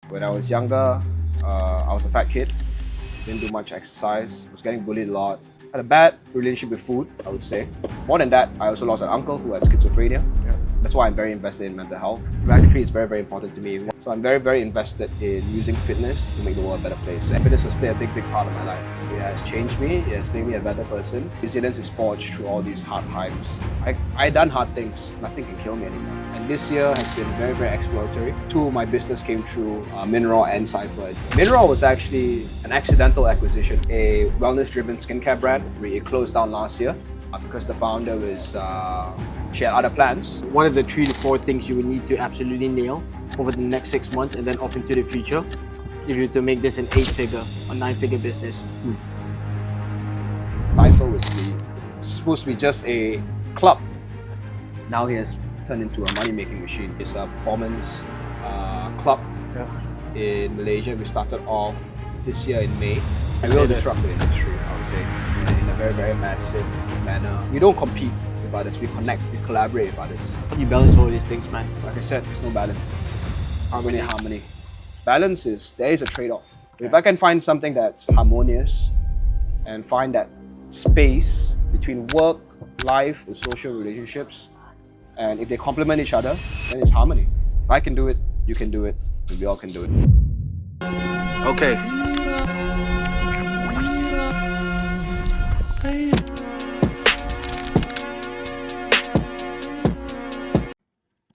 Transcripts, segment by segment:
When I was younger, I was a fat kid, didn't do much exercise, was getting bullied a lot, had a bad relationship with food, I would say. More than that, I also lost an uncle who had schizophrenia. That's why I'm very invested in mental health. Philanthropy is very, very important to me. So I'm very, very invested in using fitness to make the world a better place. And fitness has played a big, big part of my life. It has changed me, it has made me a better person. Resilience is forged through all these hard times. I done hard things, nothing can kill me anymore. And this year has been very, very exploratory. Two of my business came through, Mineraw and CIPHR. Mineraw was actually an accidental acquisition, a wellness-driven skincare brand. It closed down last year because the founder was, she had other plans. What are the 3 to 4 things you would need to absolutely nail over the next 6 months and then off into the future if you were to make this an 8-figure or 9-figure business? CIPHR was supposed to be just a club. Now he has turned into a money-making machine. It's a performance club in Malaysia. We started off this year in May. I will disrupt the industry, I would say, in a very, very massive manner. We don't compete with others, we connect, we collaborate with others. How do you balance all these things, man? Like I said, there's no balance. Harmony. Balance there is a trade-off. If I can find something that's harmonious and find that space between work, life, and social relationships, and if they complement each other, then it's harmony. If I can do it, you can do it, and we all can do it. Okay.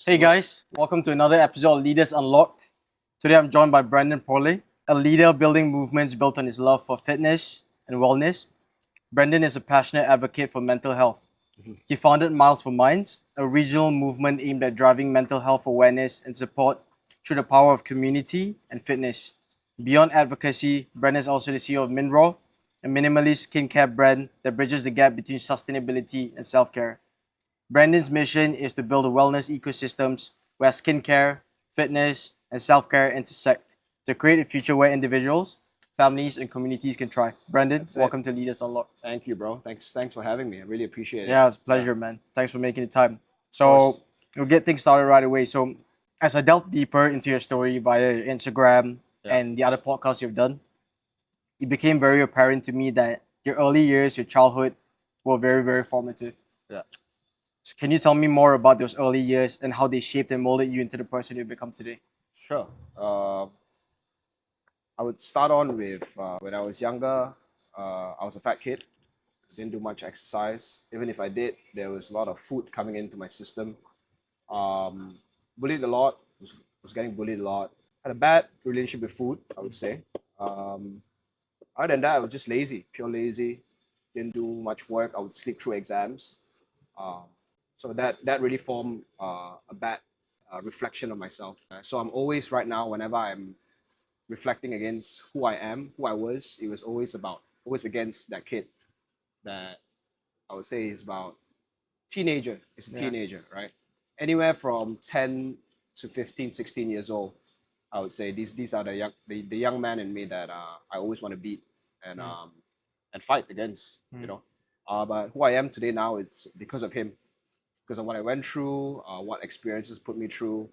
Hey guys, welcome to another episode of Leaders Unlocked. Today I'm joined by Brandon Porle, a leader building movements built on his love for fitness and wellness. Brandon is a passionate advocate for mental health. He founded Miles for Minds, a regional movement aimed at driving mental health awareness and support through the power of community and fitness. Beyond advocacy, Brandon is also the CEO of Mineraw, a minimalist skincare brand that bridges the gap between sustainability and self-care. Brandon's mission is to build a wellness ecosystems where skincare, fitness, and self-care intersect to create a future where individuals, families, and communities can thrive. Brandon, welcome to Leaders Unlocked. Thank you, bro. Thanks for having me. I really appreciate it. Yeah, it's a pleasure, man. Thanks for making the time. So we'll get things started right away. So as I delve deeper into your story via your Instagram and the other podcasts you've done, it became very apparent to me that your early years, your childhood, were very, very formative. Yeah. So can you tell me more about those early years and how they shaped and molded you into the person you've become today? Sure. I would start on with when I was younger, I was a fat kid. Didn't do much exercise. Even if I did, there was a lot of food coming into my system. Bullied a lot. Was getting bullied a lot. Had a bad relationship with food, I would say. Other than that, I was just lazy, pure lazy. Didn't do much work. I would sleep through exams. So that really formed a bad reflection of myself. So I'm always right now, whenever I'm reflecting against who I am, who I was, it was always against that kid that I would say is about teenager. It's a teenager, right? Anywhere from 10 to 15, 16 years old, I would say these are the young man in me that I always want to beat and fight against, you know. But who I am today now is because of him, because of what I went through, what experiences put me through.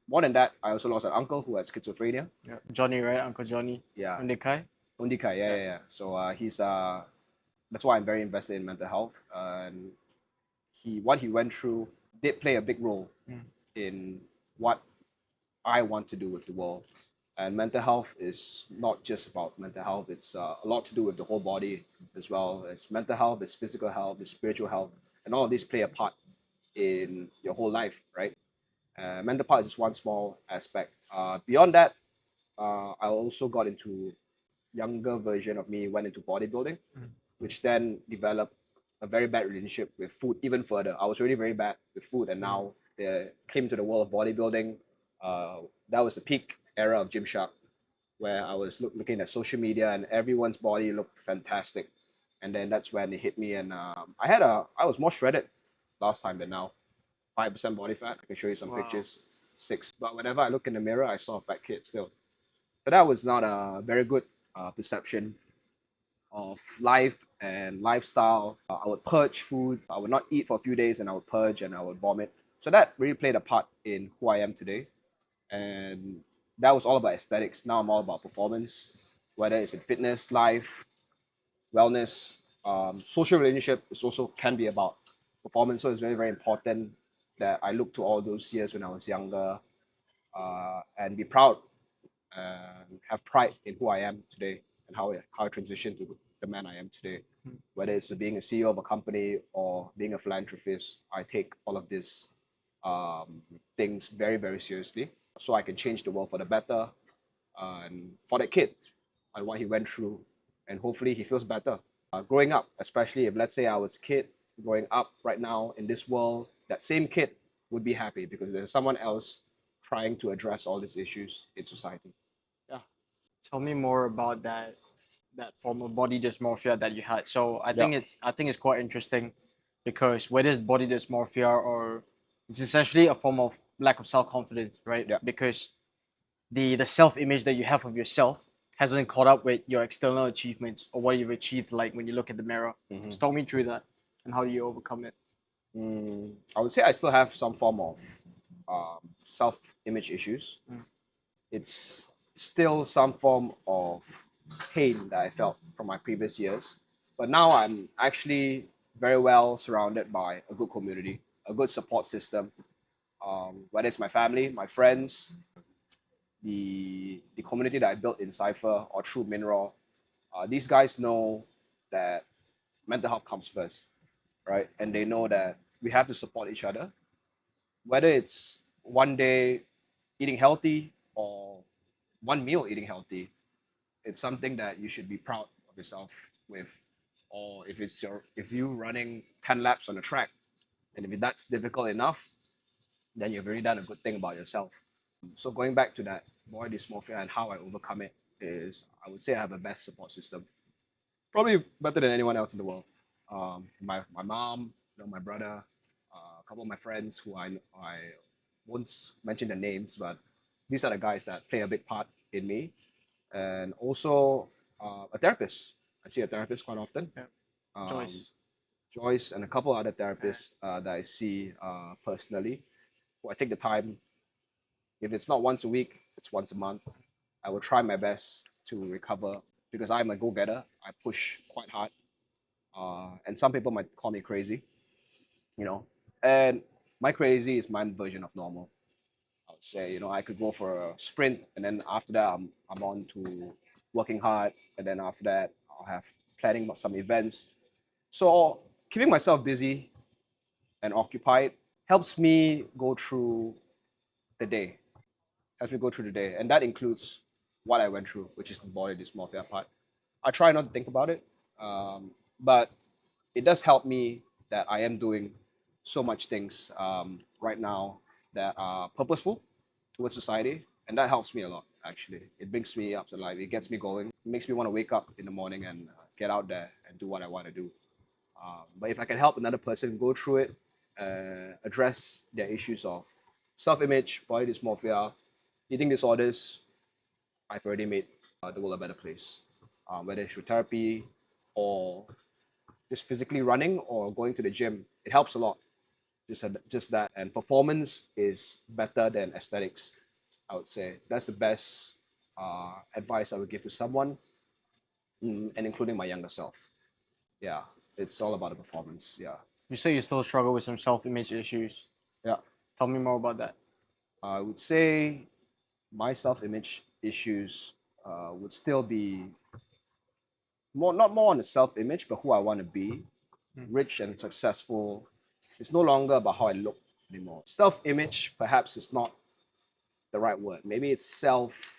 More than that, I also lost an uncle who had schizophrenia. Yeah. Johnny, right? Uncle Johnny. Yeah. Undikai. Undikai, yeah. So he's that's why I'm very invested in mental health. And what he went through did play a big role in what I want to do with the world. And mental health is not just about mental health. It's a lot to do with the whole body as well. It's mental health, it's physical health, it's spiritual health, and all of these play a part in your whole life, right? Mental part is just one small aspect. Beyond that, I also got into younger version of me went into bodybuilding, which then developed a very bad relationship with food even further. I was already very bad with food, and now came to the world of bodybuilding. That was the peak era of Gymshark, where I was looking at social media and everyone's body looked fantastic. And then that's when it hit me, and I was more shredded last time than now. 5% body fat. I can show you some pictures. 6. But whenever I look in the mirror, I saw a fat kid still. But that was not a very good perception of life and lifestyle. I would purge food. I would not eat for a few days, and I would purge and I would vomit. So that really played a part in who I am today. And that was all about aesthetics. Now I'm all about performance, whether it's in fitness, life, wellness, social relationship is also can be about performance. So it's very, very important that I look to all those years when I was younger and be proud and have pride in who I am today and how I transitioned to the man I am today. Whether it's being a CEO of a company or being a philanthropist, I take all of these things very, very seriously so I can change the world for the better and for that kid and what he went through. And hopefully he feels better. Growing up, especially if let's say I was a kid growing up right now in this world, that same kid would be happy because there's someone else trying to address all these issues in society. Yeah. Tell me more about that form of body dysmorphia that you had. So Yeah. I think it's quite interesting because whether it's body dysmorphia or it's essentially a form of lack of self confidence, right? Yeah. Because the self image that you have of yourself hasn't caught up with your external achievements or what you've achieved. Like when you look at the mirror, just talk me through that and how do you overcome it? I would say I still have some form of self-image issues. It's still some form of pain that I felt from my previous years, but now I'm actually very well surrounded by a good community, a good support system. Whether it's my family, my friends, the community that I built in CIPHR or through Mineraw, these guys know that mental health comes first, right? And they know that we have to support each other, whether it's one day eating healthy or one meal eating healthy. It's something that you should be proud of yourself with. Or if you running 10 laps on a track, and if that's difficult enough, then you've already done a good thing about yourself. So going back to that body dysmorphia and how I overcome it is, I would say I have the best support system, probably better than anyone else in the world. My mom, my brother, a couple of my friends who I won't mention their names, but these are the guys that play a big part in me, and also a therapist. I see a therapist quite often. Yeah. Um, Joyce. Joyce, and a couple other therapists that I see personally, who I take the time. If it's not once a week, it's once a month. I will try my best to recover because I'm a go-getter. I push quite hard, and some people might call me crazy, you know. And my crazy is my version of normal. I would say, I could go for a sprint, and then after that, I'm on to working hard, and then after that, I'll have planning some events. So keeping myself busy and occupied helps me go through the day. Helps me go through the day, and that includes what I went through, which is the body dysmorphia part. I try not to think about it, but it does help me that I am doing so much things right now that are purposeful towards society, and that helps me a lot. Actually, it brings me up to life. It gets me going. It makes me want to wake up in the morning and get out there and do what I want to do. But if I can help another person go through it, address their issues of self-image, body dysmorphia, eating disorders, I've already made the world a better place. Whether it's through therapy or just physically running or going to the gym, it helps a lot. Just that, and performance is better than aesthetics. I would say that's the best advice I would give to someone, and including my younger self. Yeah, it's all about the performance. Yeah, You say you still struggle with some self image issues. yeah. Tell me more about that. I would say my self-image issues would still be not more on the self-image, but who I want to be, rich and successful. It's no longer about how I look anymore. Self-image perhaps is not the right word. Maybe it's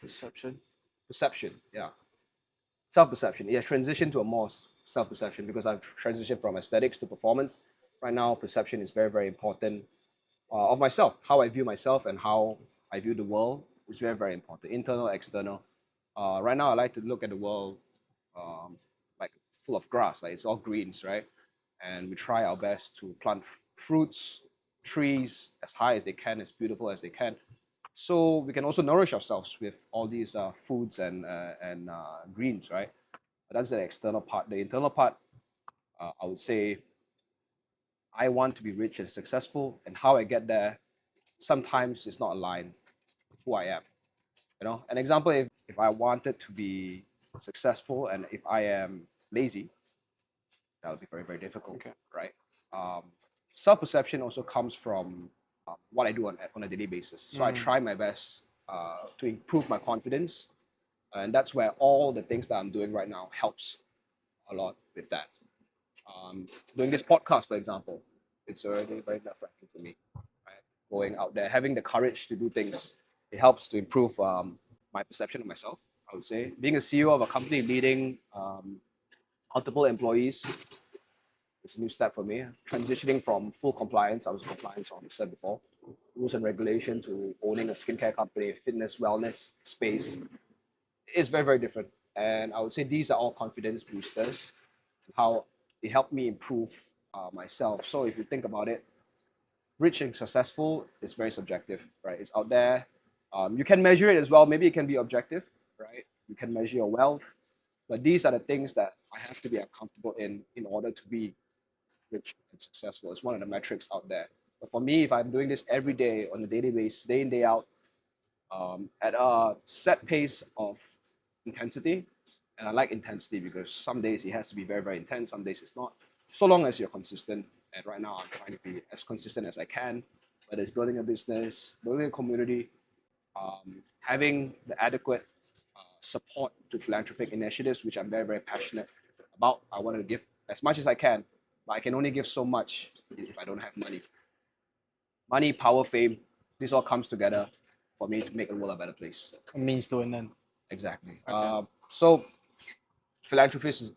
Perception. perception. Yeah, self-perception. Yeah, transition to a more self-perception because I've transitioned from aesthetics to performance. Right now, perception is very, very important of myself. How I view myself and how I view the world is very, very important. Internal, external. Right now, I like to look at the world like full of grass, like it's all greens, right? And we try our best to plant fruits, trees as high as they can, as beautiful as they can, so we can also nourish ourselves with all these foods and greens, right? That's the external part. The internal part, I would say, I want to be rich and successful, and how I get there sometimes it's not aligned with who I am. An example, if I wanted to be successful and if I am lazy, that would be very, very difficult, right? Um, Self-perception also comes from what I do on a daily basis. So I try my best to improve my confidence, and that's where all the things that I'm doing right now helps a lot with that. Doing this podcast, for example, it's already very nerve-wracking for me. Right? Going out there, having the courage to do things, it helps to improve my perception of myself. I would say being a CEO of a company leading multiple employees, it's a new step for me. Transitioning from full compliance, I was a compliance officer before, rules and regulation, to owning a skincare company, fitness, wellness space is very, very different. And I would say these are all confidence boosters, how it helped me improve myself. So if you think about it, rich and successful is very subjective, right? It's out there. You can measure it as well. Maybe it can be objective, right? You can measure your wealth, but these are the things that I have to be comfortable in order to be rich and successful. It's one of the metrics out there. But for me, if I'm doing this every day on a daily basis, day in, day out, at a set pace of intensity, and I like intensity because some days it has to be very, very intense, some days it's not. So long as you're consistent, and right now I'm trying to be as consistent as I can, whether it's building a business, building a community, having the adequate support to philanthropic initiatives, which I'm very, very passionate about. I want to give as much as I can, but I can only give so much if I don't have money. Money, power, fame, this all comes together for me to make the world a better place. A means to an end. Exactly. So philanthropy is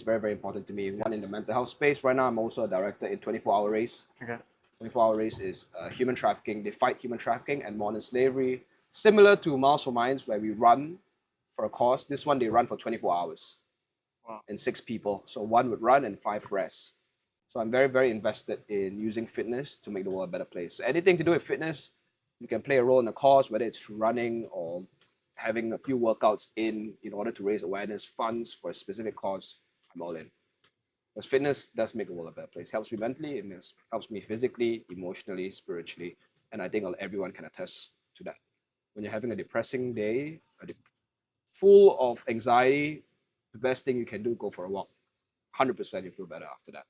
very, very important to me. One in the mental health space. Right now, I'm also a director in 24-hour race. 24-hour race is human trafficking. They fight human trafficking and modern slavery. Similar to Miles for Minds, where we run for a cause. This one, they run for 24 hours. Wow. And 6 people. So 1 would run and 5 rest. So I'm very, very invested in using fitness to make the world a better place. So anything to do with fitness, you can play a role in the cause, whether it's running or having a few workouts in order to raise awareness, funds for a specific cause. I'm all in. Because fitness does make the world a better place. It helps me mentally, it helps me physically, emotionally, spiritually, and I think everyone can attest to that. When you're having a depressing day, full of anxiety, the best thing you can do, go for a walk. 100% you feel better after that.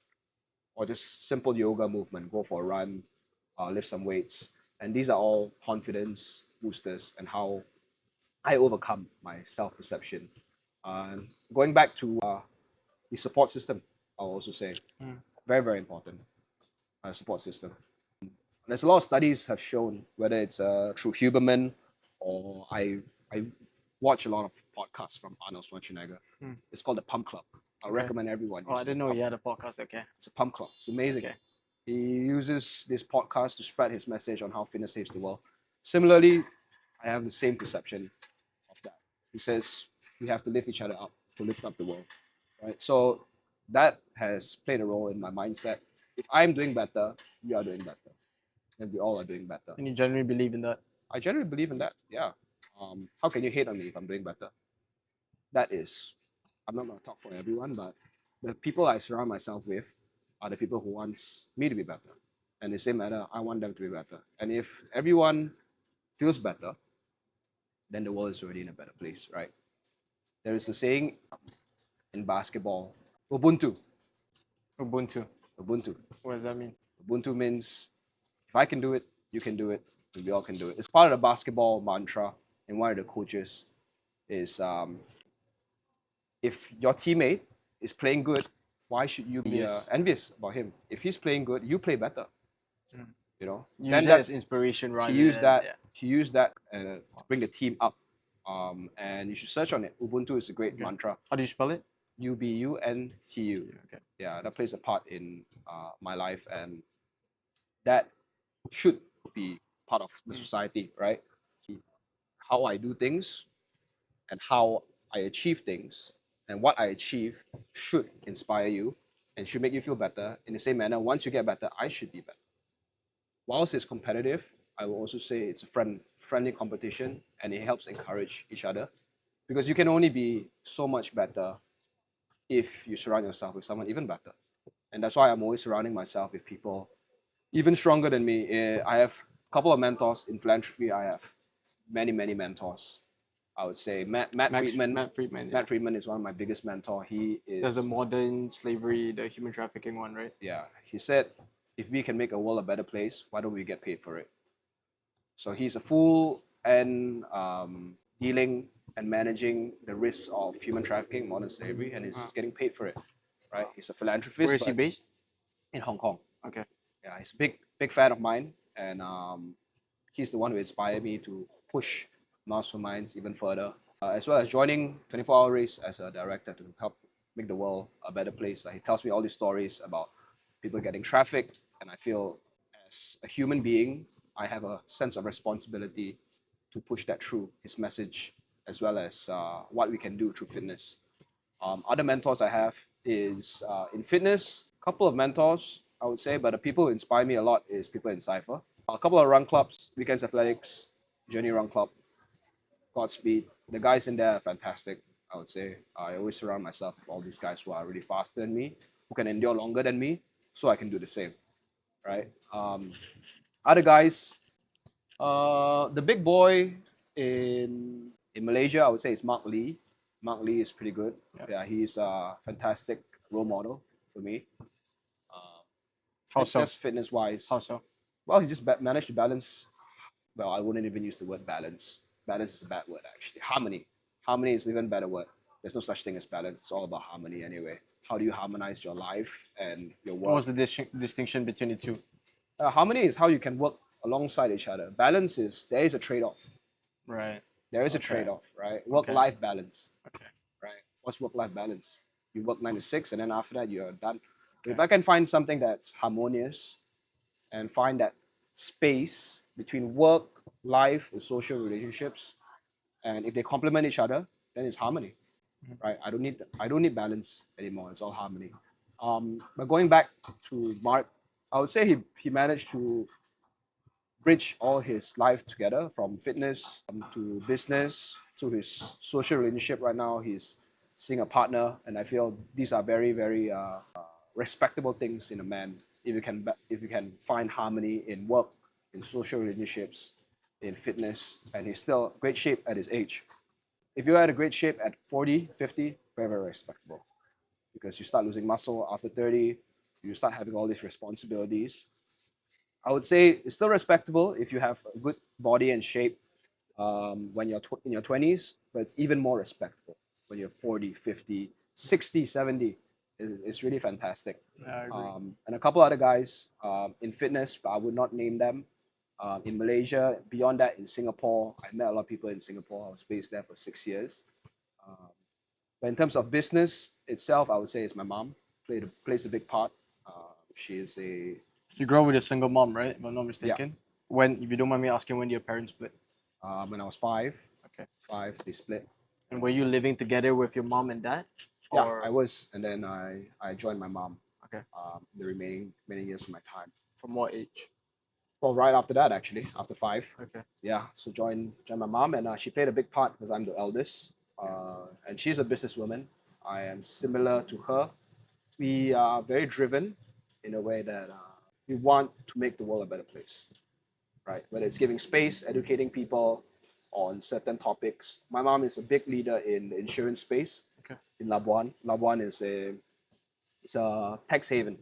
Or just simple yoga movement, go for a run, lift some weights. And these are all confidence boosters and how I overcome my self-perception. Going back to the support system, I'll also say, very, very important support system. There's a lot of studies have shown, whether it's through Huberman or I watch a lot of podcasts from Arnold Schwarzenegger. It's called the Pump Club. I recommend everyone. Oh, I didn't know you had a podcast. Okay. It's a Pump Club. It's amazing. Okay. He uses this podcast to spread his message on how fitness saves the world. Similarly, I have the same perception of that. He says we have to lift each other up to lift up the world, right? So that has played a role in my mindset. If I'm doing better, you are doing better, and we all are doing better. And you generally believe in that? I generally believe in that. Yeah. How can you hate on me if I'm doing better? That is, I'm not going to talk for everyone, but the people I surround myself with are the people who want me to be better. And the same matter, I want them to be better. And if everyone feels better, then the world is already in a better place, right? There is a saying in basketball, Ubuntu. Ubuntu. Ubuntu. What does that mean? Ubuntu means if I can do it, you can do it, and we all can do it. It's part of the basketball mantra, and one of the coaches is if your teammate is playing good, why should you be envious about him? If he's playing good, you play better. Use that as inspiration, right? He used that to bring the team up. And you should search on it. Ubuntu is a great mantra. How do you spell it? Ubuntu. Okay. Yeah, that plays a part in my life, and that should be part of the society, right? How I do things and how I achieve things and what I achieve should inspire you and should make you feel better. In the same manner, once you get better, I should be better. Whilst it's competitive, I will also say it's a friendly competition, and it helps encourage each other, because you can only be so much better if you surround yourself with someone even better. And that's why I'm always surrounding myself with people even stronger than me. I have a couple of mentors in philanthropy. I have many mentors. I would say Matt Friedman. Matt Friedman. Matt Friedman is one of my biggest mentor. He is. There's the modern slavery, the human trafficking one, right? Yeah, he said, if we can make a world a better place, why don't we get paid for it? So he's a full and dealing and managing the risks of human trafficking, modern slavery, and he's getting paid for it, right? He's a philanthropist. Where is he based? In Hong Kong. Okay. Yeah, he's a big fan of mine, and he's the one who inspired me to push Masterminds even further, as well as joining 24-hour Race as a director to help make the world a better place. He tells me all these stories about people getting trafficked, and I feel as a human being, I have a sense of responsibility to push that through his message, as well as what we can do through fitness. Other mentors I have is in fitness, a couple of mentors, I would say, but the people who inspire me a lot is people in CIPHR. A couple of run clubs, Weekends Athletics, Journey Run Club, Godspeed. The guys in there are fantastic, I would say. I always surround myself with all these guys who are really faster than me, who can endure longer than me, so I can do the same, right? Other guys, the big boy in Malaysia, I would say, is Mark Lee. Mark Lee is pretty good. Yeah, he's a fantastic role model for me. How so? Fitness-wise. How so? Well, he just managed to balance. Well, I wouldn't even use the word balance. Balance is a bad word, actually. Harmony. Harmony is an even better word. There's no such thing as balance. It's all about harmony anyway. How do you harmonize your life and your work? What's the distinction between the two? Harmony is how you can work alongside each other. Balance is, there is a trade-off. Right. There is a trade-off, right? Work-life balance. Okay. Right. What's work-life balance? You work 9 to 6, and then after that, you're done. Okay. If I can find something that's harmonious and find that space between work, life, and social relationships, and if they complement each other, then it's harmony, right? I don't need balance anymore. It's all harmony. But going back to Mark, I would say he managed to bridge all his life together, from fitness to business to his social relationship. Right now, he's seeing a partner, and I feel these are very respectable things in a man. If you can find harmony in work, in social relationships, in fitness, and he's still great shape at his age. If you're at a great shape at 40, 50, very respectable, because you start losing muscle after 30, you start having all these responsibilities. I would say it's still respectable if you have a good body and shape when you're in your 20s, but it's even more respectable when you're 40, 50, 60, 70. It's really fantastic. Yeah, I agree. And a couple other guys in fitness, but I would not name them. In Malaysia, beyond that, in Singapore, I met a lot of people in Singapore. I was based there for 6 years. But in terms of business itself, I would say it's my mom plays a big part. She is a You grew up with a single mom, right? If I'm not mistaken. Yeah. When, if you don't mind me asking, when did your parents split? when I was 5. Okay. 5, they split. And were you living together with your mom and dad? Yeah, Or- I was, and then I joined my mom. Okay. The remaining many years of my time. From what age? Well, right after that, actually, after 5. Okay. Yeah, so joined my mom, and she played a big part because I'm the eldest, and she's a businesswoman. I am similar to her. We are very driven in a way that we want to make the world a better place, right? Whether it's giving space, educating people on certain topics. My mom is a big leader in the insurance space. Okay. In Labuan. Labuan is a tax haven,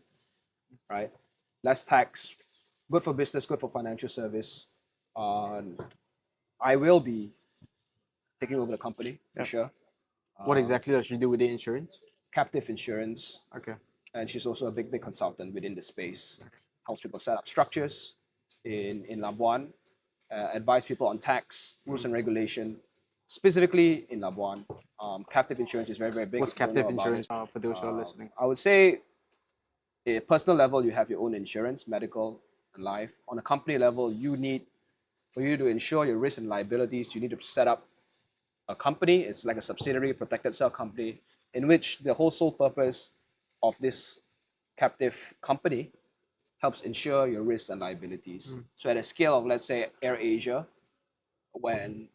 right? Less tax, good for business, good for financial service. I will be taking over the company for Yep. sure. What exactly does she do with the insurance? Captive insurance, Okay. and she's also a big consultant within the space. Helps people set up structures in Labuan, advise people on tax, rules and regulation, specifically in Labuan. Captive insurance is very big. What's If you don't captive know about insurance it. for those who are listening? I would say, at a personal level, you have your own insurance, medical and life. On a company level, for you to insure your risks and liabilities, you need to set up a company. It's like a subsidiary, protected cell company, in which the whole sole purpose of this captive company helps insure your risks and liabilities. So at a scale of, let's say, AirAsia, when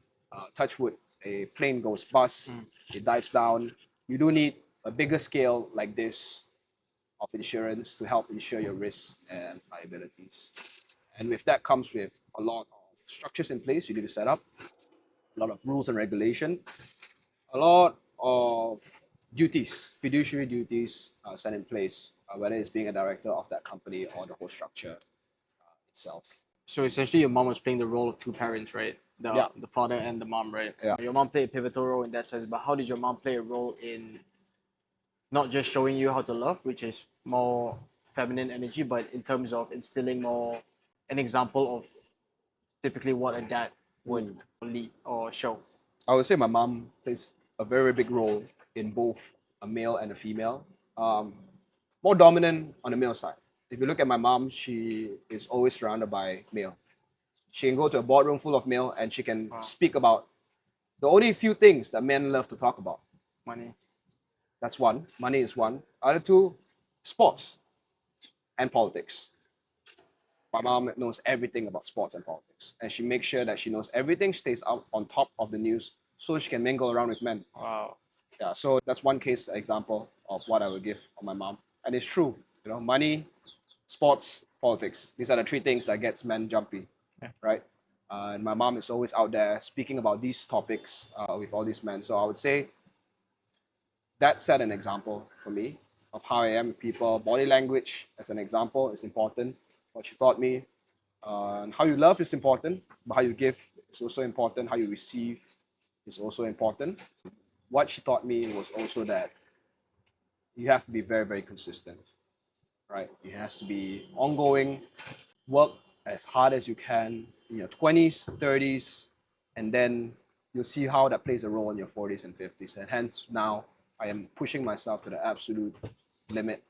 touchwood, a plane goes bust, it dives down, you do need a bigger scale like this of insurance to help insure your risks and liabilities. And with that comes with a lot of structures in place you need to set up. a lot of rules and regulation, a lot of duties, fiduciary duties set in place, whether it's being a director of that company or the whole structure itself. So essentially, your mom was playing the role of two parents, right? Yeah. The father and the mom, right? Yeah. Your mom played a pivotal role in that sense, but how did your mom play a role in not just showing you how to love, which is more feminine energy, but in terms of instilling more an example of typically what a dad would lead or show? I would say my mom plays a very, very big role in both a male and a female. More dominant on the male side. If you look at my mom, she is always surrounded by male. She can go to a boardroom full of male and she can speak about the only few things that men love to talk about. Money. That's one. Money is one. Other two, sports and politics. My mom knows everything about sports and politics, and she makes sure that she knows everything, stays out on top of the news, so she can mingle around with men. Wow. Yeah, so that's one case example of what I would give on my mom, and it's true. You know, money, sports, politics. These are the three things that gets men jumpy, right? And my mom is always out there speaking about these topics with all these men. So I would say that set an example for me of how I am with people. Body language, as an example, is important. What she taught me. And how you love is important, but how you give is also important. How you receive is also important. What she taught me was also that you have to be very, very consistent, right? It has to be ongoing. Work as hard as you can in your 20s, 30s, and then you'll see how that plays a role in your 40s and 50s. And hence now I am pushing myself to the absolute limit.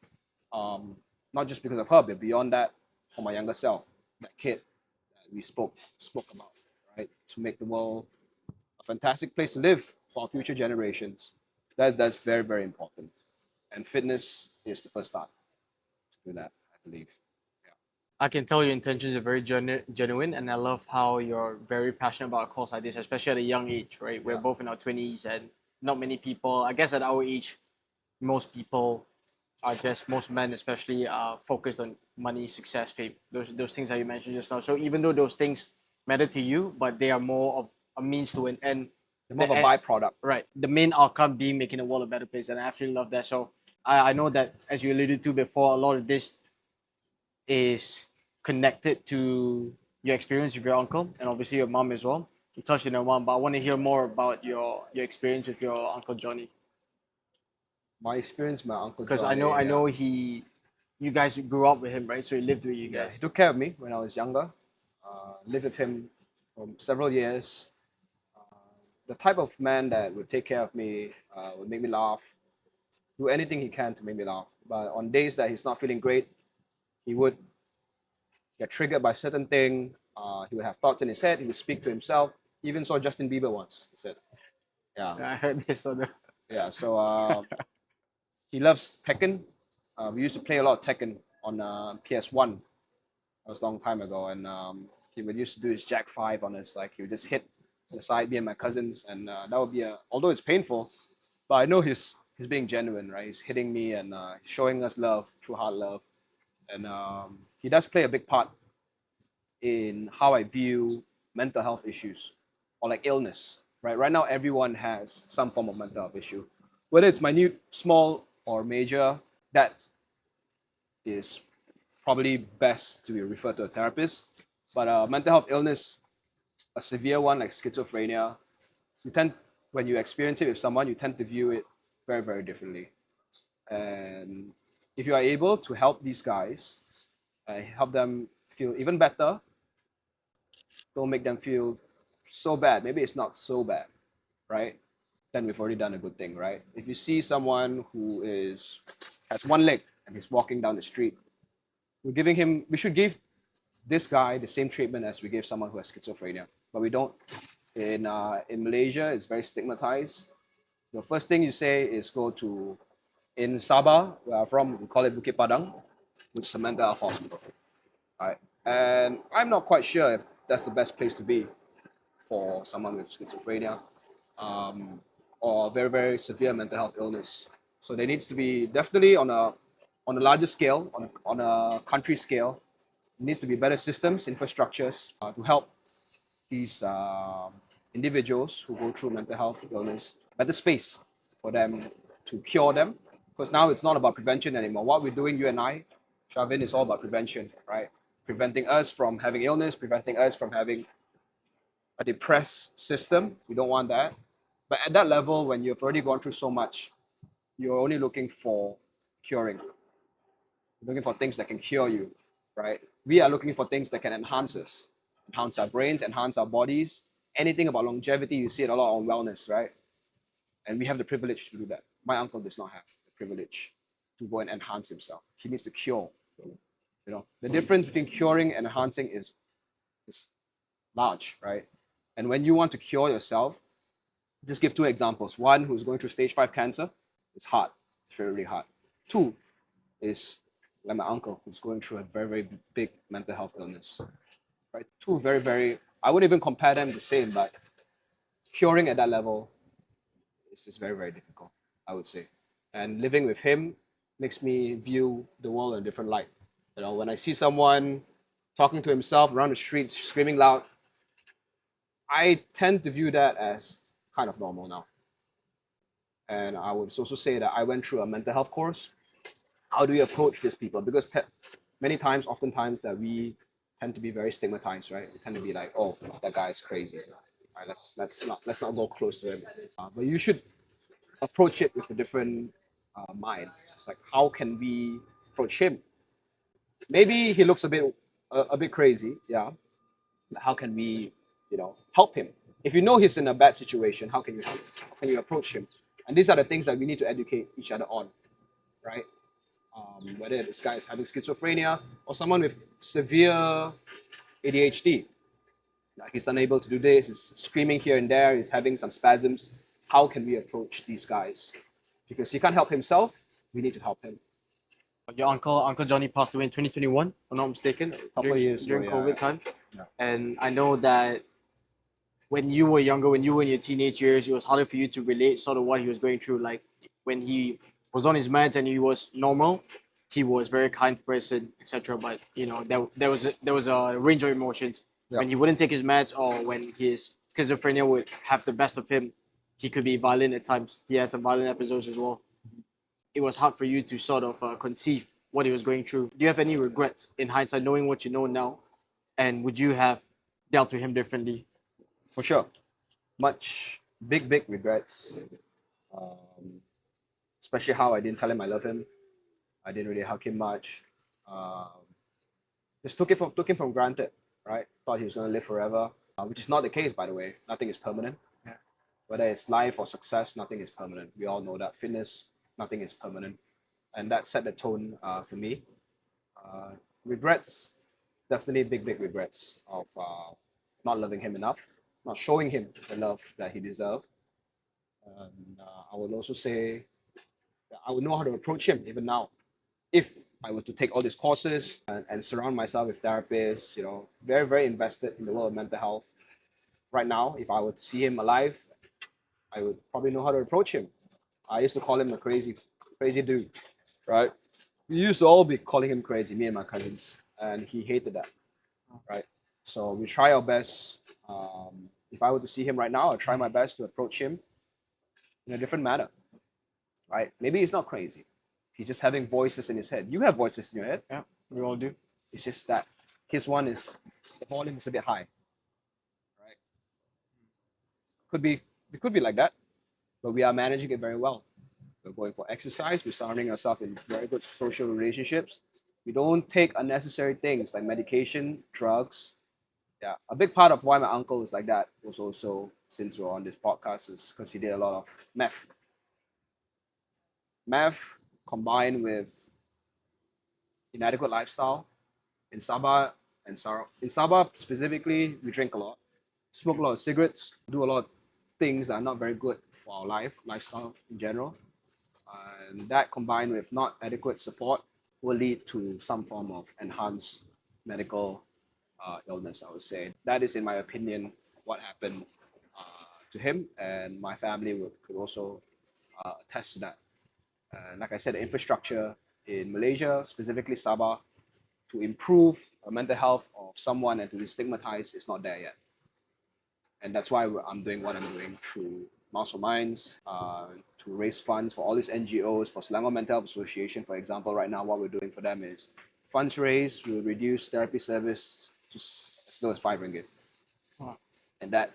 Not just because of her, but beyond that, for my younger self, that kid that we spoke about, right? To make the world a fantastic place to live for our future generations. That's very, very important. And fitness is the first start to do that, I believe. I can tell your intentions are very genuine, and I love how you're very passionate about a cause like this, especially at a young age, right? We're both in our 20s, and not many people, I guess at our age, most people are just, most men especially, are focused on money, success, fame. Those things that you mentioned just now. So even though those things matter to you, but they are more of a means to an end. They're more of a byproduct. Right. The main outcome being making the world a better place, and I absolutely love that. So I know that, as you alluded to before, a lot of this is connected to your experience with your uncle and obviously your mom as well. You touched on your mom, but I want to hear more about your experience with your uncle Johnny. My experience with my uncle Because Johnny, I know you guys grew up with him, right? So he lived with you yeah, guys. he took care of me when I was younger. Lived with him for several years. The type of man that would take care of me, would make me laugh, do anything he can to make me laugh. But on days that he's not feeling great, he would get triggered by certain thing. He would have thoughts in his head. He would speak to himself. He even saw Justin Bieber once. He said, "Yeah, I heard this on the. yeah." So he loves Tekken. We used to play a lot of Tekken on PS1. That was a long time ago, and he would used to do his Jack 5 on us. Like he would just hit the side, me and my cousins, and that would be although it's painful, but I know he's being genuine, right? He's hitting me and showing us love, true heart love, and he does play a big part in how I view mental health issues or like illness, right? Right now, everyone has some form of mental health issue, whether it's minute, small, or major. That is probably best to be referred to a therapist. But mental health illness, a severe one like schizophrenia, when you experience it with someone, you tend to view it very, very differently. And if you are able to help these guys, help them feel even better, don't make them feel so bad. Maybe it's not so bad, right? Then we've already done a good thing, right? If you see someone who has one leg and he's walking down the street, we should give this guy the same treatment as we give someone who has schizophrenia, but we don't. In Malaysia, it's very stigmatized. The first thing you say is go to, in Sabah, where I'm from, we call it Bukit Padang, which is a mental health hospital. Right? And I'm not quite sure if that's the best place to be for someone with schizophrenia or very, very severe mental health illness. So there needs to be definitely on a larger scale, on a country scale, there needs to be better systems, infrastructures to help these individuals who go through mental health illness better space for them to cure them. Because now it's not about prevention anymore. What we're doing, you and I, Shavin, is all about prevention, right? Preventing us from having illness, preventing us from having a depressed system. We don't want that. But at that level, when you've already gone through so much, you're only looking for curing. You're looking for things that can cure you, right? We are looking for things that can enhance us, enhance our brains, enhance our bodies. Anything about longevity, you see it a lot on wellness, right? And we have the privilege to do that. My uncle does not have the privilege to go and enhance himself. He needs to cure. You know, the difference between curing and enhancing is large, right? And when you want to cure yourself, just give two examples. One, who's going through stage 5 cancer, it's hard. It's very, really hard. Two is like my uncle, who's going through a very, very big mental health illness. Right? Two very, very, I wouldn't even compare them the same, but curing at that level is very, very difficult, I would say. And living with him makes me view the world in a different light. You know, when I see someone talking to himself around the streets, screaming loud, I tend to view that as kind of normal now. And I would also say that I went through a mental health course. How do you approach these people? Because many times, oftentimes, that we tend to be very stigmatized, right? We tend to be like, oh, that guy is crazy. Right, let's not go close to him. But you should approach it with a different mind. It's like, how can we approach him? Maybe he looks a bit crazy, yeah. How can we, help him? If you know he's in a bad situation, how can you help? How can you approach him? And these are the things that we need to educate each other on, right? Whether this guy is having schizophrenia or someone with severe ADHD. Like he's unable to do this, he's screaming here and there, he's having some spasms. How can we approach these guys? Because he can't help himself, we need to help him. Your Uncle Johnny, passed away in 2021, if I'm not mistaken, during COVID time. Yeah. And I know that when you were younger, when you were in your teenage years, it was harder for you to relate sort of what he was going through. Like when he was on his meds and he was normal, he was a very kind person, etc. But there was a range of emotions. Yeah. When he wouldn't take his meds or when his schizophrenia would have the best of him, he could be violent at times. He had some violent episodes as well. It was hard for you to sort of conceive what he was going through. Do you have any regrets in hindsight, knowing what you know now? And would you have dealt with him differently? For sure. Much big regrets. Especially how I didn't tell him I love him. I didn't really hug him much. Just took him from granted, right? Thought he was going to live forever, which is not the case, by the way. Nothing is permanent. Yeah. Whether it's life or success, nothing is permanent. We all know that. Fitness, nothing is permanent. And that set the tone for me. Regrets, definitely big regrets of not loving him enough, not showing him the love that he deserved. And I would also say that I would know how to approach him even now. If I were to take all these courses and surround myself with therapists, very, very invested in the world of mental health. Right now, if I were to see him alive, I would probably know how to approach him. I used to call him a crazy dude, right? We used to all be calling him crazy, me and my cousins, and he hated that, right? So we try our best. If I were to see him right now, I'll try my best to approach him in a different manner, right? Maybe he's not crazy. He's just having voices in his head. You have voices in your head. Yeah, we all do. It's just that his one is, the volume is a bit high, right? It could be like that, but we are managing it very well. We're going for exercise. We're surrounding ourselves in very good social relationships. We don't take unnecessary things like medication, drugs. Yeah, a big part of why my uncle is like that was also, since we're on this podcast, is because he did a lot of meth. Meth combined with inadequate lifestyle. In Sabah specifically, we drink a lot, smoke a lot of cigarettes, do a lot of things that are not very good for our lifestyle in general. And that combined with not adequate support will lead to some form of enhanced medical illness, I would say. That is, in my opinion, what happened to him, and my family could also attest to that. Like I said, the infrastructure in Malaysia, specifically Sabah, to improve mental health of someone and to destigmatize is not there yet. And that's why I'm doing what I'm doing through Masterminds, to raise funds for all these NGOs, for Selangor Mental Health Association, for example. Right now, what we're doing for them is funds raised, we'll reduce therapy service to as low as RM5. Wow. And that,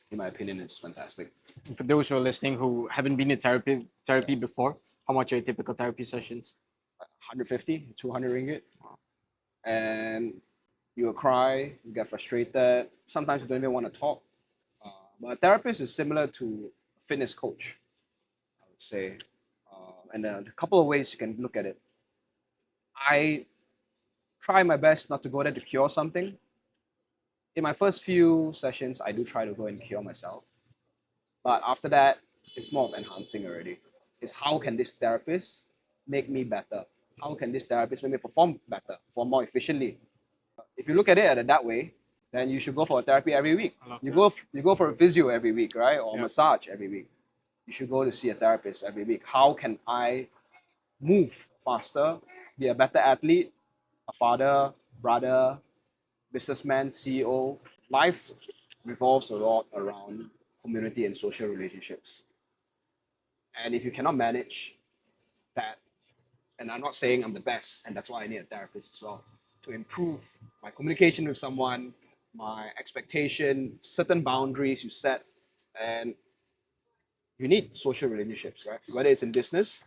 in my opinion, is fantastic. For those who are listening who haven't been in therapy before, how much are your typical therapy sessions? 150, 200 ringgit. And you will cry, you get frustrated. Sometimes you don't even want to talk. But a therapist is similar to a fitness coach, I would say. And a couple of ways you can look at it. I try my best not to go there to cure something. In my first few sessions, I do try to go and cure myself. But after that, it's more of enhancing already. It's how can this therapist make me better? How can this therapist make me perform better, perform more efficiently? If you look at it that way, then you should go for a therapy every week. You go for a physio every week, right? Or massage every week. You should go to see a therapist every week. How can I move faster, be a better athlete, a father, brother, businessman, CEO? Life revolves a lot around community and social relationships. And if you cannot manage that, and I'm not saying I'm the best, and that's why I need a therapist as well, to improve my communication with someone, my expectation, certain boundaries you set, and you need social relationships, right? Whether it's in business,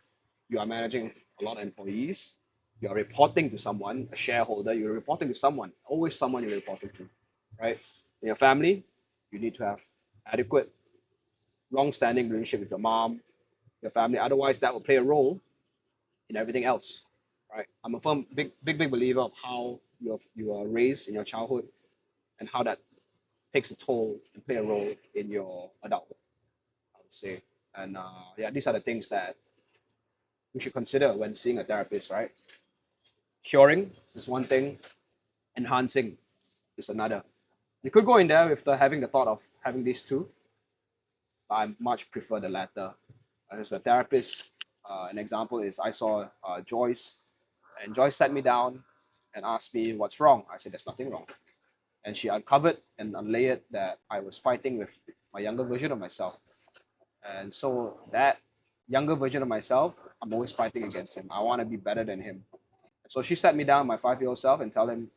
you are managing a lot of employees, you're reporting to someone, a shareholder, you're reporting to someone, always someone you're reporting to, right? In your family, you need to have adequate, long-standing relationship with your mom, your family. Otherwise, that will play a role in everything else, right? I'm a firm, big believer of how you are raised in your childhood and how that takes a toll and play a role in your adulthood, I would say. And yeah, these are the things that we should consider when seeing a therapist, right? Curing is one thing, enhancing is another. You could go in there with having the thought of having these two, but I much prefer the latter. As a therapist, an example is I saw Joyce, and Joyce sat me down and asked me what's wrong. I said, there's nothing wrong. And she uncovered and unlayered that I was fighting with my younger version of myself. And so that younger version of myself, I'm always fighting against him. I want to be better than him. So she sat me down, my 5-year-old self, and tell him,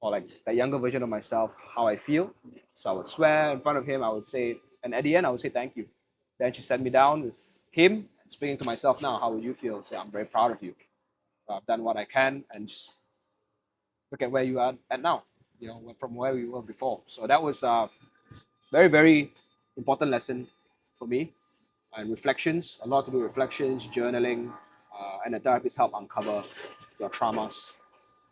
or like that younger version of myself, how I feel. So I would swear in front of him, I would say, and at the end, I would say thank you. Then she sat me down with him, speaking to myself now, how would you feel? Say, I'm very proud of you. I've done what I can, and just look at where you are at now, you know, from where we were before. So that was a very important lesson for me. And reflections, a lot to do with reflections, journaling, and a therapist help uncover your traumas.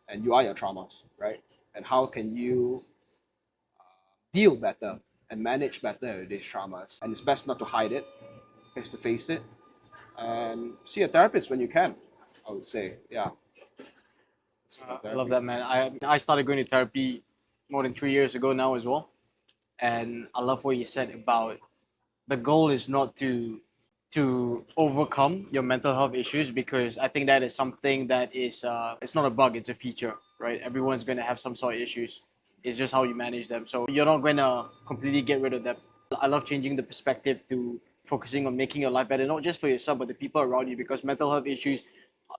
And you are your traumas, right? And how can you deal better and manage better with these traumas? And it's best not to hide it, best to face it, and see a therapist when you can, I would say. Yeah. I love that, man. I started going to therapy more than 3 years ago now as well, and I love what you said about the goal is not to overcome your mental health issues, because I think that is something that is it's not a bug, it's a feature, right? Everyone's going to have some sort of issues. It's just how you manage them. So you're not going to completely get rid of them. I love changing the perspective to focusing on making your life better, not just for yourself but the people around you, because mental health issues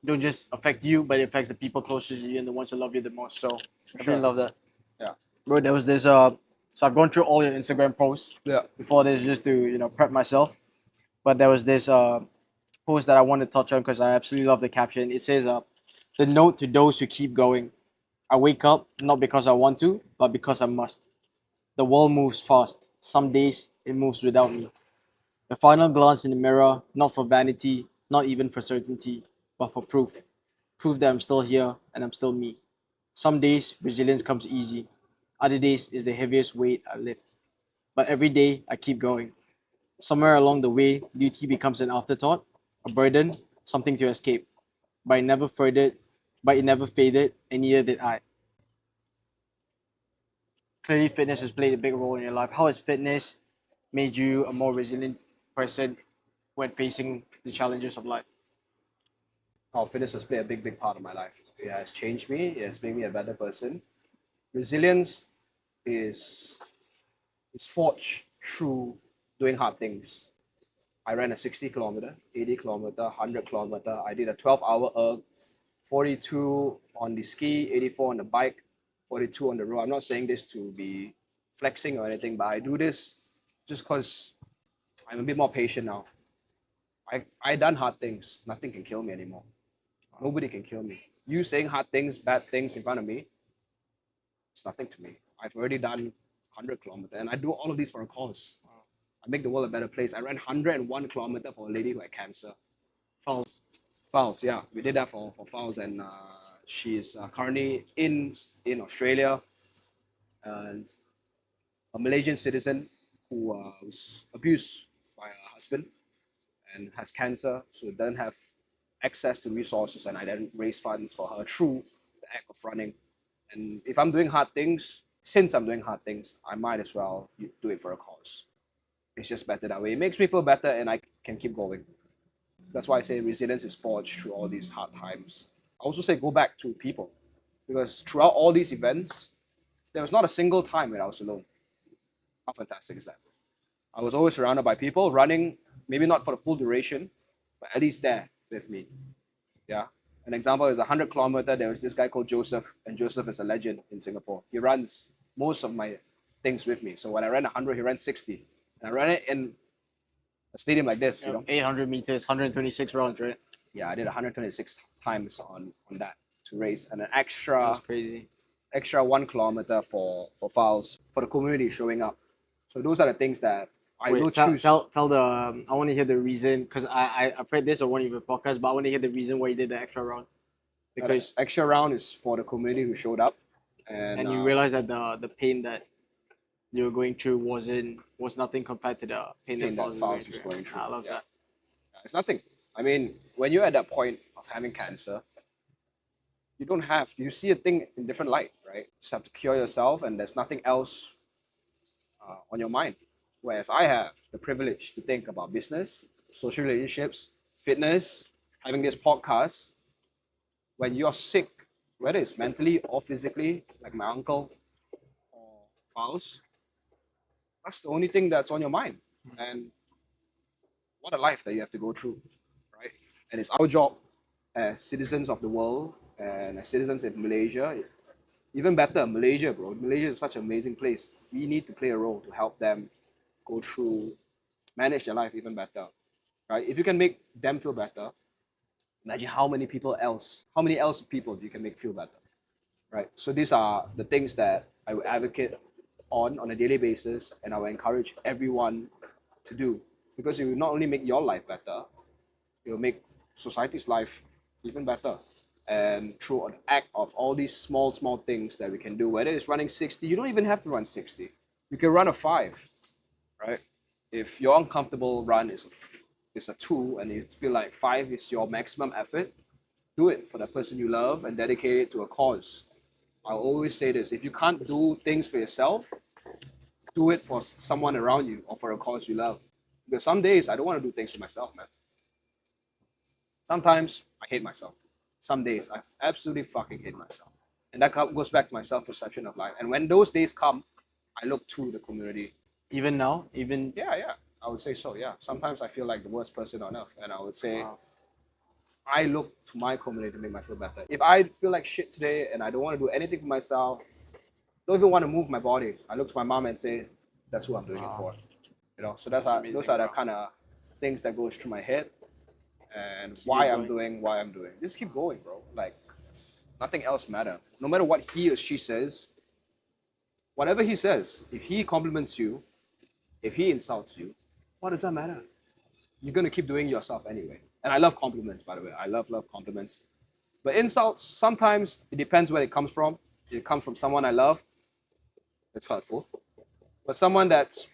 don't just affect you, but it affects the people closest to you and the ones that love you the most. So I really love that. Yeah. Bro, there was this so I've gone through all your Instagram posts before this just to prep myself. But there was this post that I want to touch on because I absolutely love the caption. It says the note to those who keep going. I wake up not because I want to, but because I must. The world moves fast. Some days it moves without me. The final glance in the mirror, not for vanity, not even for certainty, but for proof. Proof that I'm still here and I'm still me. Some days resilience comes easy. Other days is the heaviest weight I lift. But every day I keep going. Somewhere along the way, duty becomes an afterthought, a burden, something to escape. But it never faded, and neither did I. Clearly, fitness has played a big role in your life. How has fitness made you a more resilient person when facing the challenges of life? Oh, fitness has played a big part of my life. It has changed me. It has made me a better person. Resilience is is forged through doing hard things. I ran a 60 kilometer, 80 kilometer, 100 kilometer. I did a 12-hour erg, 42 on the ski, 84 on the bike, 42 on the road. I'm not saying this to be flexing or anything, but I do this just because I'm a bit more patient now. I done hard things. Nothing can kill me anymore. Nobody can kill me. You saying hard things, bad things in front of me, it's nothing to me. I've already done 100 kilometers, and I do all of these for a cause. I make the world a better place. I ran 101 kilometers for a lady who had cancer. Fouls, yeah. We did that for Fouls, and she is currently in Australia, and a Malaysian citizen who was abused by her husband and has cancer, so doesn't have access to resources, and I then raise funds for her through the act of running. And if I'm doing hard things, since I'm doing hard things, I might as well do it for a cause. It's just better that way. It makes me feel better, and I can keep going. That's why I say resilience is forged through all these hard times. I also say go back to people, because throughout all these events, there was not a single time when I was alone. How fantastic is that? I was always surrounded by people running, maybe not for the full duration, but at least there with me. Yeah. An example is 100 kilometer. There was this guy called Joseph, and Joseph is a legend in Singapore. He runs most of my things with me. So when I ran 100, he ran 60. And I ran it in a stadium like this, you know. 800 meters, 126 rounds, right? Yeah, I did 126 times on that to raise an extra. That's crazy. Extra 1 kilometer for Fouls, for the community showing up. So those are the things that I will choose. Tell the I want to hear the reason, because I've read this on one of your podcasts, but I want to hear the reason why you did the extra round. Because extra round is for the community who showed up, and you realize that the pain that you were going through was nothing compared to the pain that Fouls was going through. I love that. It's nothing. I mean, when you're at that point of having cancer, you see a thing in different light, right? You just have to cure yourself, and there's nothing else on your mind. Whereas I have the privilege to think about business, social relationships, fitness, having this podcast. When you're sick, whether it's mentally or physically, like my uncle or Fouls, that's the only thing that's on your mind. And what a life that you have to go through, right? And it's our job as citizens of the world and as citizens in Malaysia, even better, Malaysia, bro. Malaysia is such an amazing place. We need to play a role to help them go through, manage their life even better, right? If you can make them feel better, imagine how many else people you can make feel better, right? So these are the things that I would advocate on a daily basis, and I will encourage everyone to do, because it will not only make your life better, it will make society's life even better. And through an act of all these small things that we can do, whether it's running 60, you don't even have to run 60. You can run a 5, right? If your uncomfortable run is a 2 and you feel like 5 is your maximum effort, do it for the person you love and dedicate it to a cause. I always say this: if you can't do things for yourself, do it for someone around you or for a cause you love. Because some days I don't want to do things for myself, man. Sometimes I hate myself. Some days I absolutely fucking hate myself. And that goes back to my self-perception of life. And when those days come, I look to the community. Even now? Yeah. I would say so, yeah. Sometimes I feel like the worst person on earth. And I would say, I look to my community to make me feel better. If I feel like shit today and I don't want to do anything for myself, don't even want to move my body, I look to my mom and say, that's who I'm doing it for. You know, so those are the kind of things that goes through my head. And why I'm doing. Just keep going, bro. Like, nothing else matter. No matter what he or she says, whatever he says, if he compliments you, if he insults you, what does that matter? You're going to keep doing yourself anyway. And I love compliments, by the way. I love compliments. But insults, sometimes it depends where it comes from. If it comes from someone I love, it's hurtful. But someone that's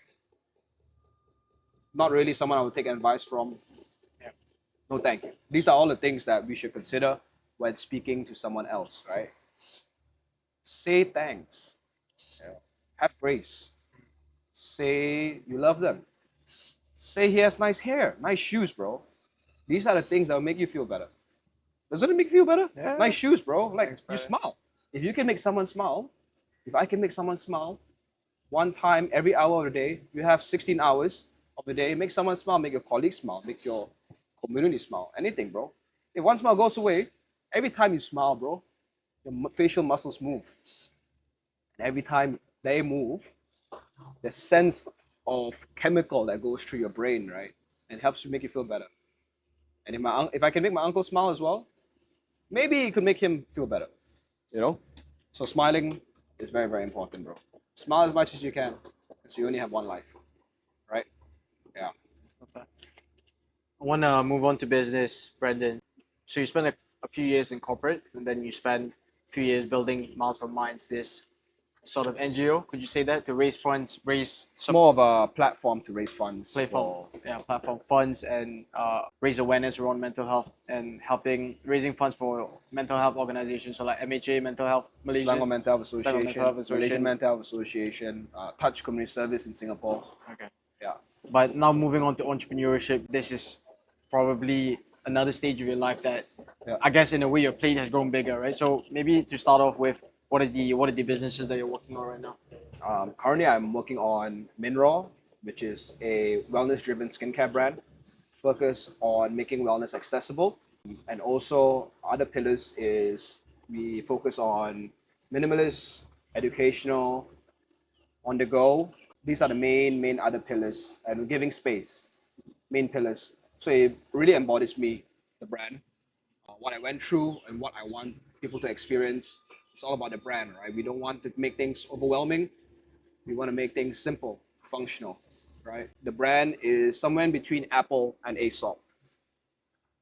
not really someone I would take advice from, no thank you. These are all the things that we should consider when speaking to someone else, right? Say thanks. Have praise. Say you love them. Say he has nice hair, nice shoes, bro. These are the things that will make you feel better. Doesn't it make you feel better? Yeah. Nice shoes, bro. Like, thanks, you smile. If you can make someone smile, if I can make someone smile, one time every hour of the day. You have 16 hours of the day. Make someone smile, make your colleagues smile, make your community smile. Anything, bro. If one smile goes away, every time you smile, bro, your facial muscles move. And every time they move, the sense of chemical that goes through your brain, right? And helps you make you feel better. And if I can make my uncle smile as well, maybe it could make him feel better, you know? So smiling is very, very important, bro. Smile as much as you can, because you only have one life, right? Yeah. Okay. I want to move on to business, Brandon. So you spent a few years in corporate, and then you spent a few years building Miles for Minds, this sort of NGO. Could you say that to raise funds, raise It's more of a platform to raise funds. platform funds and raise awareness around mental health and raising funds for mental health organizations, so like MHA, Mental Health Malaysia, Selangor Mental Health Selangor Association, Mental Health Association. Malaysian Mental Health Association, Touch Community Service in Singapore. Okay. Yeah. But now moving on to entrepreneurship, this is probably another stage of your life that I guess in a way your plate has grown bigger, right? So maybe to start off with, what are the businesses that you're working on right now? Currently, I'm working on Mineraw, which is a wellness-driven skincare brand, focused on making wellness accessible. And also, other pillars is we focus on minimalist, educational, on the go. These are the main other pillars, and giving space, main pillars. So it really embodies me, the brand, what I went through, and what I want people to experience. It's all about the brand, right? We don't want to make things overwhelming. We want to make things simple, functional, right? The brand is somewhere in between Apple and Aesop.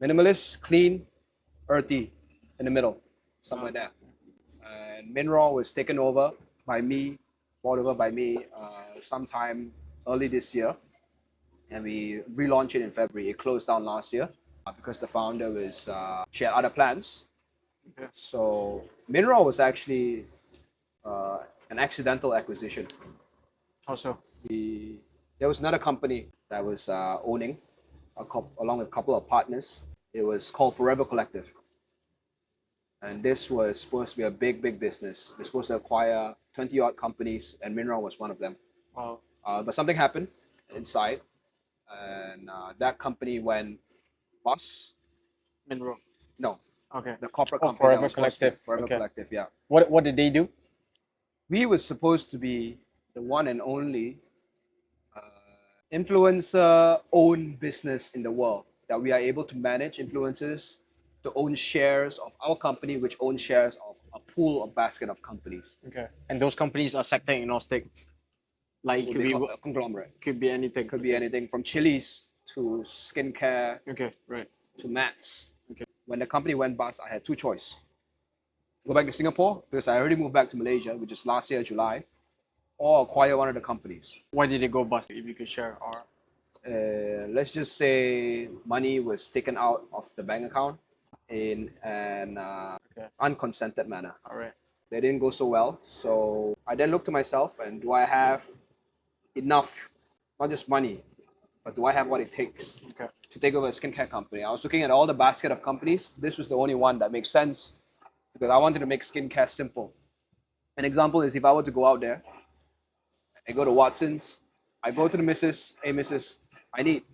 Minimalist, clean, earthy, in the middle, something like that. And Mineraw was taken over by me, bought over by me sometime early this year. And we relaunched it in February. It closed down last year because the founder she had other plans. Okay. So Mineraw was actually an accidental acquisition. How so? There was another company that was owning, along with a couple of partners. It was called Forever Collective. And this was supposed to be a big business. They're supposed to acquire 20 odd companies, and Mineraw was one of them. Wow. But something happened inside, and that company went bust. Monroe. No, Okay. the corporate Oh, company. Forever Collective. Forever Okay. Collective, yeah. What did they do? We were supposed to be the one and only influencer-owned business in the world, that we are able to manage influencers to own shares of our company, which owns shares of a pool of basket of companies. Okay. And those companies are sector agnostic. Like it could be a conglomerate. could be anything. Could be anything from chilies to skincare Okay. Right. to mats. Okay. When the company went bust, I had two choices. Go back to Singapore, because I already moved back to Malaysia, which is last year, July, or acquire one of the companies. Why did it go bust? If you could share, or Let's just say money was taken out of the bank account in an unconsented manner. all right. They didn't go so well. So I then looked to myself, and do I have enough, not just money, but do I have what it takes Okay. to take over a skincare company? I was looking at all the basket of companies. This was the only one that makes sense, because I wanted to make skincare simple. An example is, if I were to go out there, I go to Watson's, I go to the missus, hey missus, I need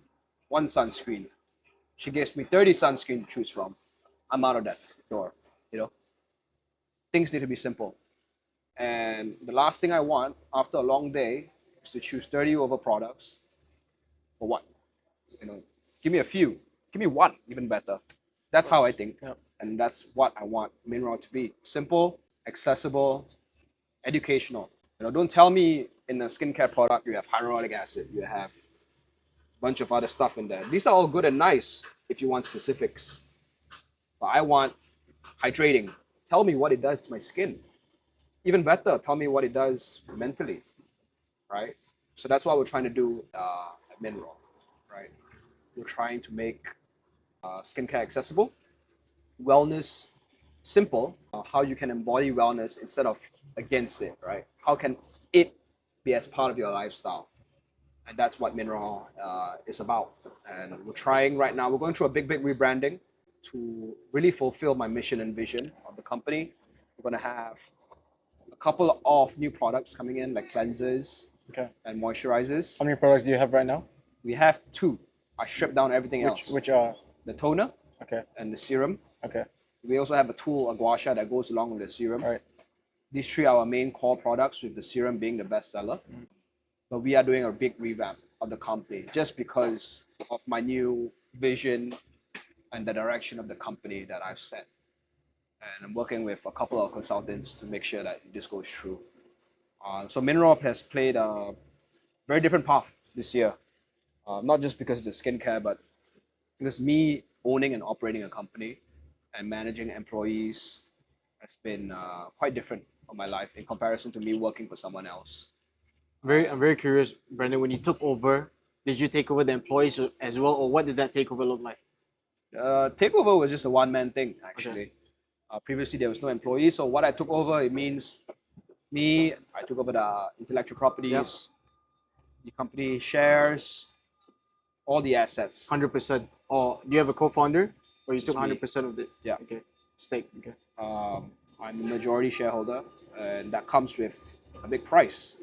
one sunscreen. She gives me 30 sunscreen to choose from. I'm out of that door, you know. Things need to be simple. And the last thing I want after a long day is to choose 30 over products for what? You know, give me a few. Give me one, even better. That's how I think. Yep. And that's what I want Mineraw to be. Simple, accessible, educational. You know, don't tell me in a skincare product you have hyaluronic acid, you have a bunch of other stuff in there. These are all good and nice if you want specifics. But I want hydrating. Tell me what it does to my skin. Even better, tell me what it does mentally, right? So that's what we're trying to do at Mineraw, right? We're trying to make skincare accessible, wellness simple, how you can embody wellness instead of against it, right? How can it be as part of your lifestyle? And that's what Mineraw is about. And we're trying right now, we're going through a big rebranding to really fulfill my mission and vision of the company. We're going to have a couple of new products coming in, like cleansers Okay. and moisturizers. How many products do you have right now? We have two. I stripped down everything else. Which are The toner okay. and the serum. Okay. We also have a tool, a gua sha, that goes along with the serum. All right. These three are our main core products, with the serum being the best seller. But we are doing a big revamp of the company just because of my new vision and the direction of the company that I've set. And I'm working with a couple of consultants to make sure that this goes through. So Mineraw has played a very different path this year. Not just because of the skincare, but because me owning and operating a company and managing employees has been quite different on my life in comparison to me working for someone else. I'm very curious, Brandon. When you took over, did you take over the employees as well, or what did that takeover look like? Takeover was just a one-man thing, actually. Previously, there was no employees, so what I took over, it means I took over the intellectual properties, the company shares, all the assets. 100%. Or do you have a co-founder, or you Just took me. 100% of it? Yeah. Okay. Stake. Okay. I'm a majority shareholder, and that comes with a big price,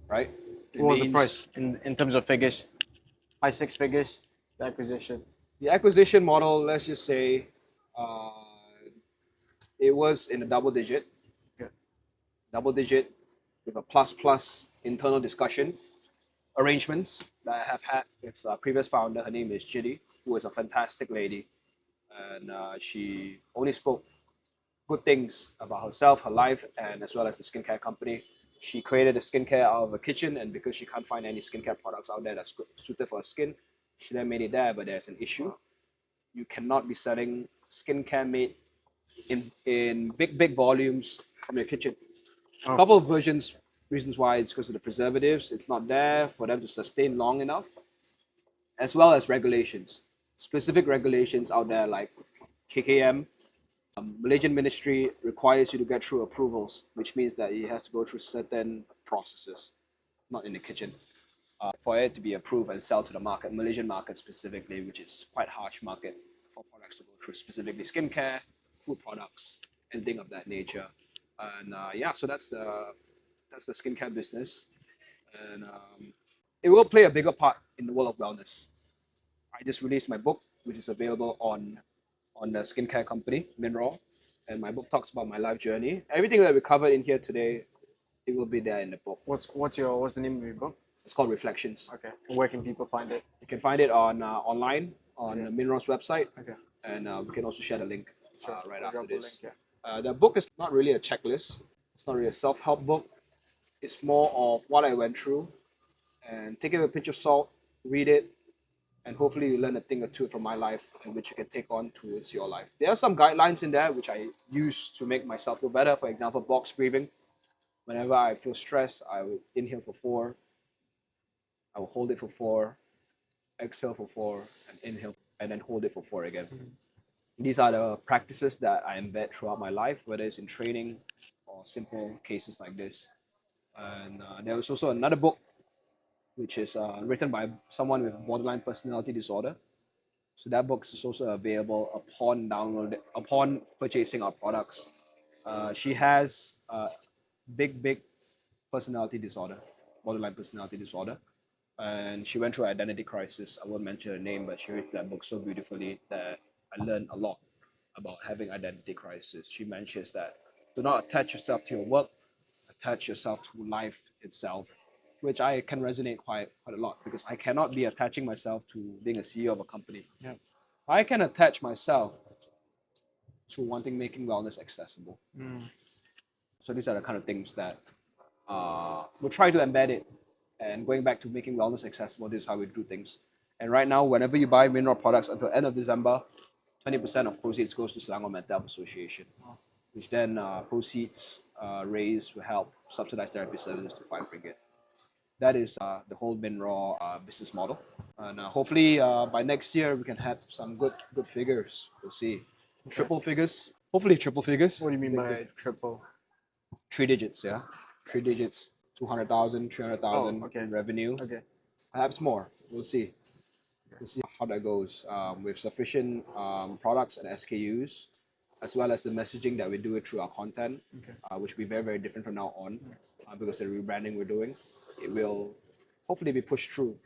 right? It What was the means price in terms of figures? High six figures. The acquisition. The acquisition model, let's just say, it was in a double digit. Okay. Double digit with a plus internal discussion arrangements that I have had with a previous founder. Her name is Chidi, who is a fantastic lady, and she only spoke good things about herself, her life, and as well as the skincare company. She created a skincare out of a kitchen, and because she can't find any skincare products out there that's suited for her skin, she then made it there. But there's an issue. You cannot be selling skincare made in big volumes from your kitchen. A couple of reasons why it's because of the preservatives. It's not there for them to sustain long enough, as well as regulations. Specific regulations out there like KKM, Malaysian ministry requires you to get through approvals, which means that it has to go through certain processes, not in the kitchen, for it to be approved and sell to the market, Malaysian market specifically, which is quite harsh market for products to go through, specifically skincare, food products, anything of that nature. And so that's the skincare business, and it will play a bigger part in the world of wellness. I just released my book, which is available on the skincare company Mineraw, and my book talks about my life journey. Everything that we covered in here today, it will be there in the book. What's the name of your book? It's called Reflections. Okay. And where can people find it? You can find it on online on Mineraw's website. Okay. And we can also share the link right I'll after drop the this. link, yeah. The book is not really a checklist. It's not really a self-help book. It's more of what I went through, and take it with a pinch of salt, read it, and hopefully you learn a thing or two from my life, and which you can take on towards your life. There are some guidelines in there which I use to make myself feel better. For example, box breathing. Whenever I feel stressed, I will inhale for 4. I will hold it for 4, exhale for 4, and inhale, and then hold it for 4 again. These are the practices that I embed throughout my life, whether it's in training or simple cases like this. And there was also another book, which is written by someone with borderline personality disorder. So that book is also available upon purchasing our products. She has big personality disorder, borderline personality disorder, and she went through an identity crisis. I won't mention her name, but she wrote that book so beautifully that I learned a lot about having identity crisis. She mentions that do not attach yourself to your work, attach yourself to life itself, which I can resonate quite a lot, because I cannot be attaching myself to being a CEO of a company. Yeah. I can attach myself to wanting making wellness accessible. So these are the kind of things that we'll try to embed it. And going back to making wellness accessible, this is how we do things. And right now, whenever you buy Mineraw products until end of December, 20% of proceeds goes to Selangor Mental Health Association, which then proceeds raised will help subsidize therapy services to 5 ringgit. That is the whole Mineraw business model. And hopefully by next year, we can have some good figures. We'll see. Triple figures. Hopefully triple figures. What do you mean by triple? 3 digits, yeah. 3 digits. 200,000, 300,000 okay. in revenue. Okay. Perhaps more. We'll see. We'll see how that goes. With sufficient products and SKUs, as well as the messaging that we do it through our content, which will be very, very different from now on, because the rebranding we're doing, it will hopefully be pushed through.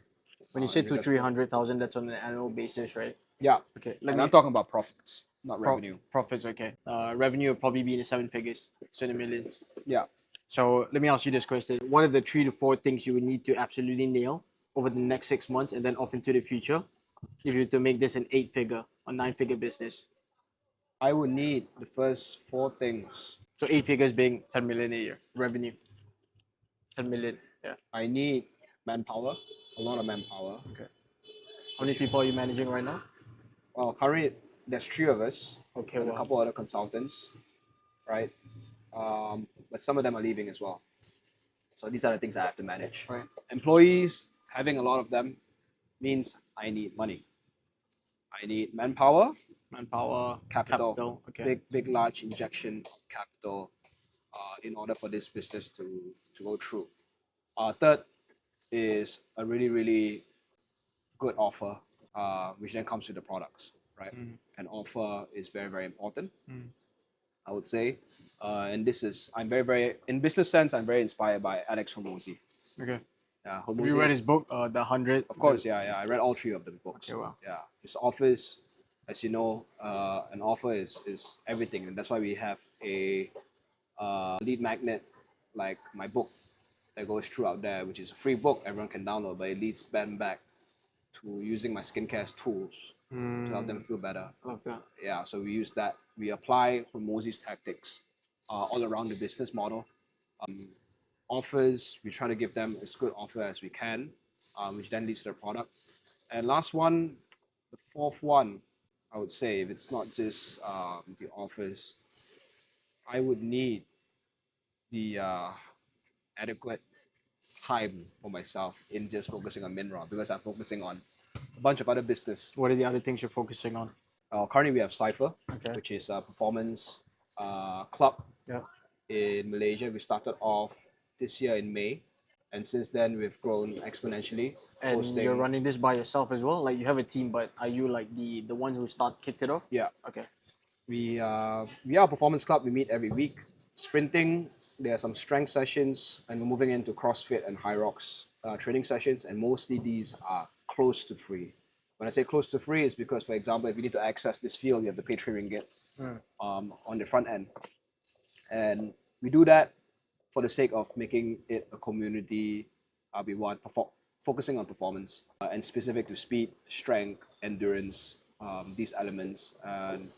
When you say 200,000-300,000, that's on an annual basis, right? Yeah. Okay. I'm talking about profits, not revenue. Profits, okay. Revenue will probably be in the 7 figures, so in the millions. Yeah. So let me ask you this question. What are the 3 to 4 things you would need to absolutely nail over the next 6 months and then off into the future if you were to make this an 8-figure or 9-figure business? I would need the first 4 things. So 8 figures being 10 million a year revenue. 10 million, yeah. I need manpower, a lot of manpower. Okay. How many people are you managing right now? Well, currently there's 3 of us, Okay, and wow. a couple other consultants, right? But some of them are leaving as well. So these are the things I have to manage. Right. Employees, having a lot of them means I need money. I need manpower, capital. Okay. Big, large injection of capital in order for this business to go through. Third is a really, really good offer, which then comes with the products, right? An offer is very, very important, I would say. And this is, I'm very, very, in business sense, I'm very inspired by Alex Hormozi. Okay. Hormozi Have you read his book, The 100? Of course, yeah. I read all 3 of the books. Okay, wow. Yeah. His offers, as you know, an offer is everything. And that's why we have a lead magnet, like my book, that goes through out there, which is a free book everyone can download, but it leads them back to using my skincare as tools to help them feel better. Love that. Yeah, so we use that. We apply Hormozi's tactics all around the business model. Offers, we try to give them as good offer as we can, which then leads to the product. And last one, the 4th one, I would say, if it's not just the offers, I would need the adequate time for myself in just focusing on Mineraw, because I'm focusing on a bunch of other business. What are the other things you're focusing on? Currently, we have CIPHR, Okay. which is a performance club Yeah. in Malaysia. We started off this year in May, and since then we've grown exponentially. And you're running this by yourself as well? Like you have a team, but are you like the one who kicked it off? Yeah. Okay. We are a performance club. We meet every week. Sprinting, there are some strength sessions, and we're moving into CrossFit and High Rocks training sessions, and mostly these are close to free. When I say close to free, it's because, for example, if you need to access this field, you have to pay 3 ringgit on the front end. And we do that for the sake of making it a community we want, focusing on performance and specific to speed, strength, endurance, these elements. And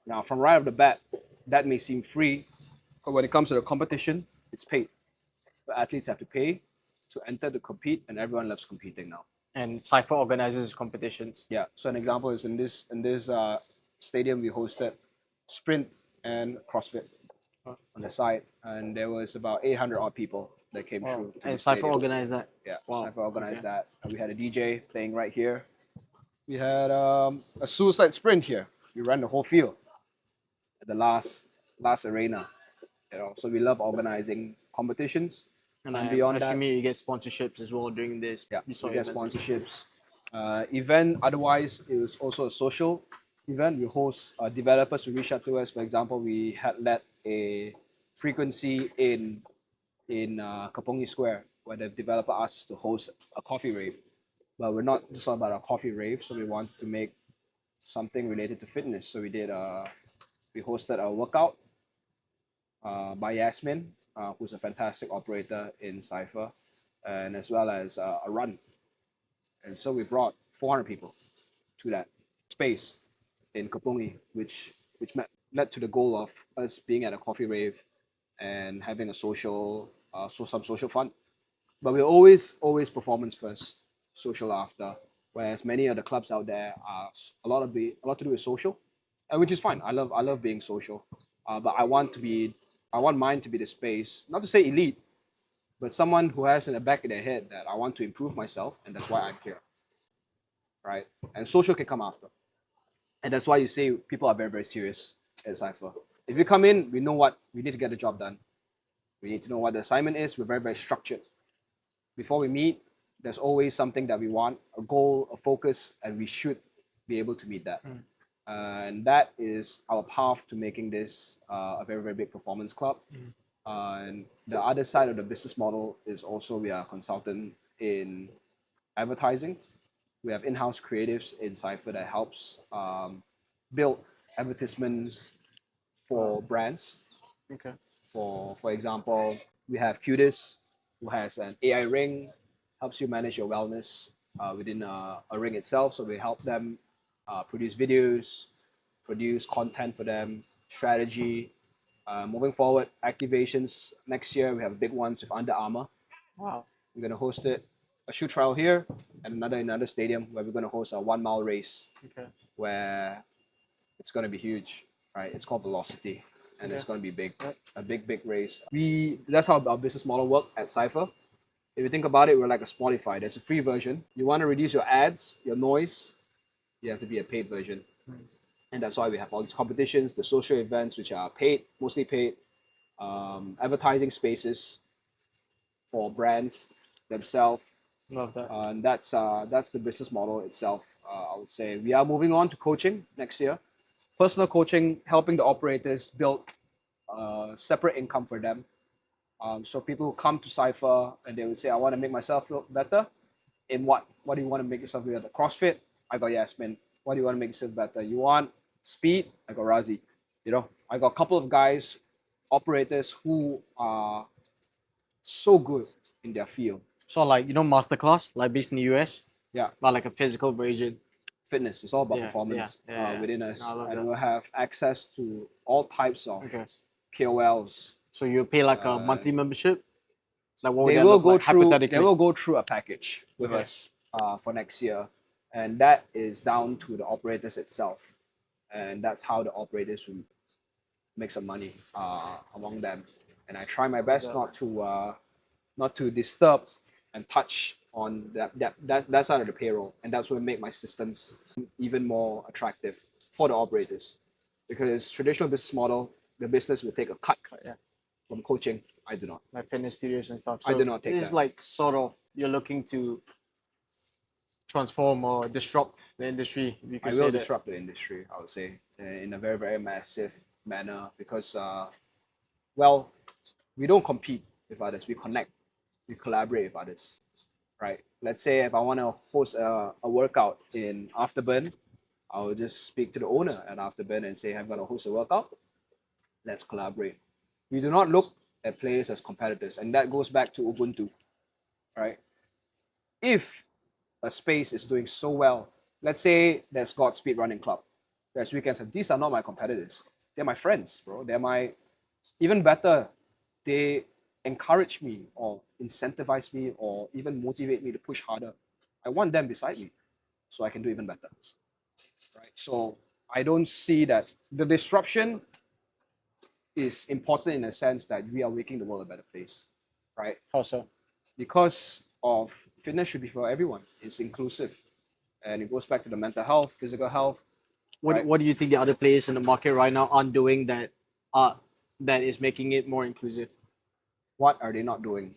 now, from right off the bat, that may seem free, but when it comes to the competition, it's paid. The athletes have to pay to enter to compete, and everyone loves competing now. And CIPHR organizes competitions. Yeah. So an example is in this stadium we hosted sprint and CrossFit on the side, and there was about 800 odd people that came through. And CIPHR organized that. Yeah. Wow. CIPHR organized that. And we had a DJ playing right here. We had a suicide sprint here. We ran the whole field at the last arena. So we love organizing competitions. And beyond I'm assuming you get sponsorships as well during this. Yeah, we get sponsorships. Event, otherwise, it was also a social event. We host developers to reach out to us. For example, we had led a frequency in Kapongi Square, where the developer asked us to host a coffee rave. But we're not just all about a coffee rave, so we wanted to make something related to fitness. So we hosted a workout by Yasmin, who's a fantastic operator in CIPHR, and as well as a run. And so we brought 400 people to that space in Kapongi, which led to the goal of us being at a coffee rave and having a some social fun. But we're always performance first, social after. Whereas many of the clubs out there are a lot to do with social, and which is fine. I love being social, but I want mine to be the space, not to say elite, but someone who has in the back of their head that I want to improve myself, and that's why I'm here, right? And social can come after, and that's why you say people are very, very serious at CIPHR. If you come in, we know what we need to get the job done. We need to know what the assignment is. We're very, very structured. Before we meet, there's always something that we want, a goal, a focus, and we should be able to meet that. And that is our path to making this a very, very big performance club. And the other side of the business model is also we are a consultant in advertising. We have in-house creatives in CIPHR that helps build advertisements for brands. Okay. For example, we have Qdis, who has an AI ring, helps you manage your wellness within a ring itself. So we help them produce videos, produce content for them, strategy. Moving forward, activations next year, we have big ones with Under Armour. Wow. We're going to host it, a shoe trial here, and another stadium where we're going to host a 1 mile race. Okay. Where it's going to be huge, right? It's called Velocity, and it's going to be big, a big race. That's how our business model works at CIPHR. If you think about it, we're like a Spotify. There's a free version. You want to reduce your ads, your noise, you have to be a paid version. And that's why we have all these competitions, the social events, which are paid, mostly paid, advertising spaces for brands themselves. Love that. And that's the business model itself. I would say we are moving on to coaching next year. Personal coaching, helping the operators build separate income for them. So people who come to CIPHR and they will say, I want to make myself feel better. In what? What do you want to make yourself better? CrossFit? I got Yasmin. What do you want to make yourself better? You want speed? I got Razi. You know, I got a couple of guys, operators who are so good in their field. So like, masterclass, like based in the US, Yeah. but like a physical version. Fitness. It's all about performance within us. And we'll have access to all types of KOLs. So you pay like a monthly membership? Like what would They that will look go like, through. hypothetically? They will go through a package with us for next year, and that is down to the operators itself, and that's how the operators will make some money among them. And I try my best not to disturb and touch on that side of the payroll, and that's what make my systems even more attractive for the operators, because traditional business model, the business will take a cut from coaching. I do not. Like fitness studios and stuff. I So do not take this is that. like sort of you're looking to transform or disrupt the industry. If you I could will say disrupt the industry, I would say, in a very, very massive manner, because, well, we don't compete with others. We connect. We collaborate with others, right? Let's say if I want to host a workout in Afterburn, I will just speak to the owner at Afterburn and say, I'm going to host a workout. Let's collaborate. We do not look at players as competitors, and that goes back to Ubuntu, right? If a space is doing so well, let's say there's Godspeed Running Club, there's Weekends, and these are not my competitors. They're my friends, bro. They're my, even better, they encourage me or incentivize me or even motivate me to push harder. I want them beside me so I can do even better, right? So I don't see that the disruption is important in a sense that we are making the world a better place, right? How so? Because of fitness should be for everyone. It's inclusive, and it goes back to the mental health, physical health. What do you think the other players in the market right now aren't doing that is making it more inclusive? What are they not doing?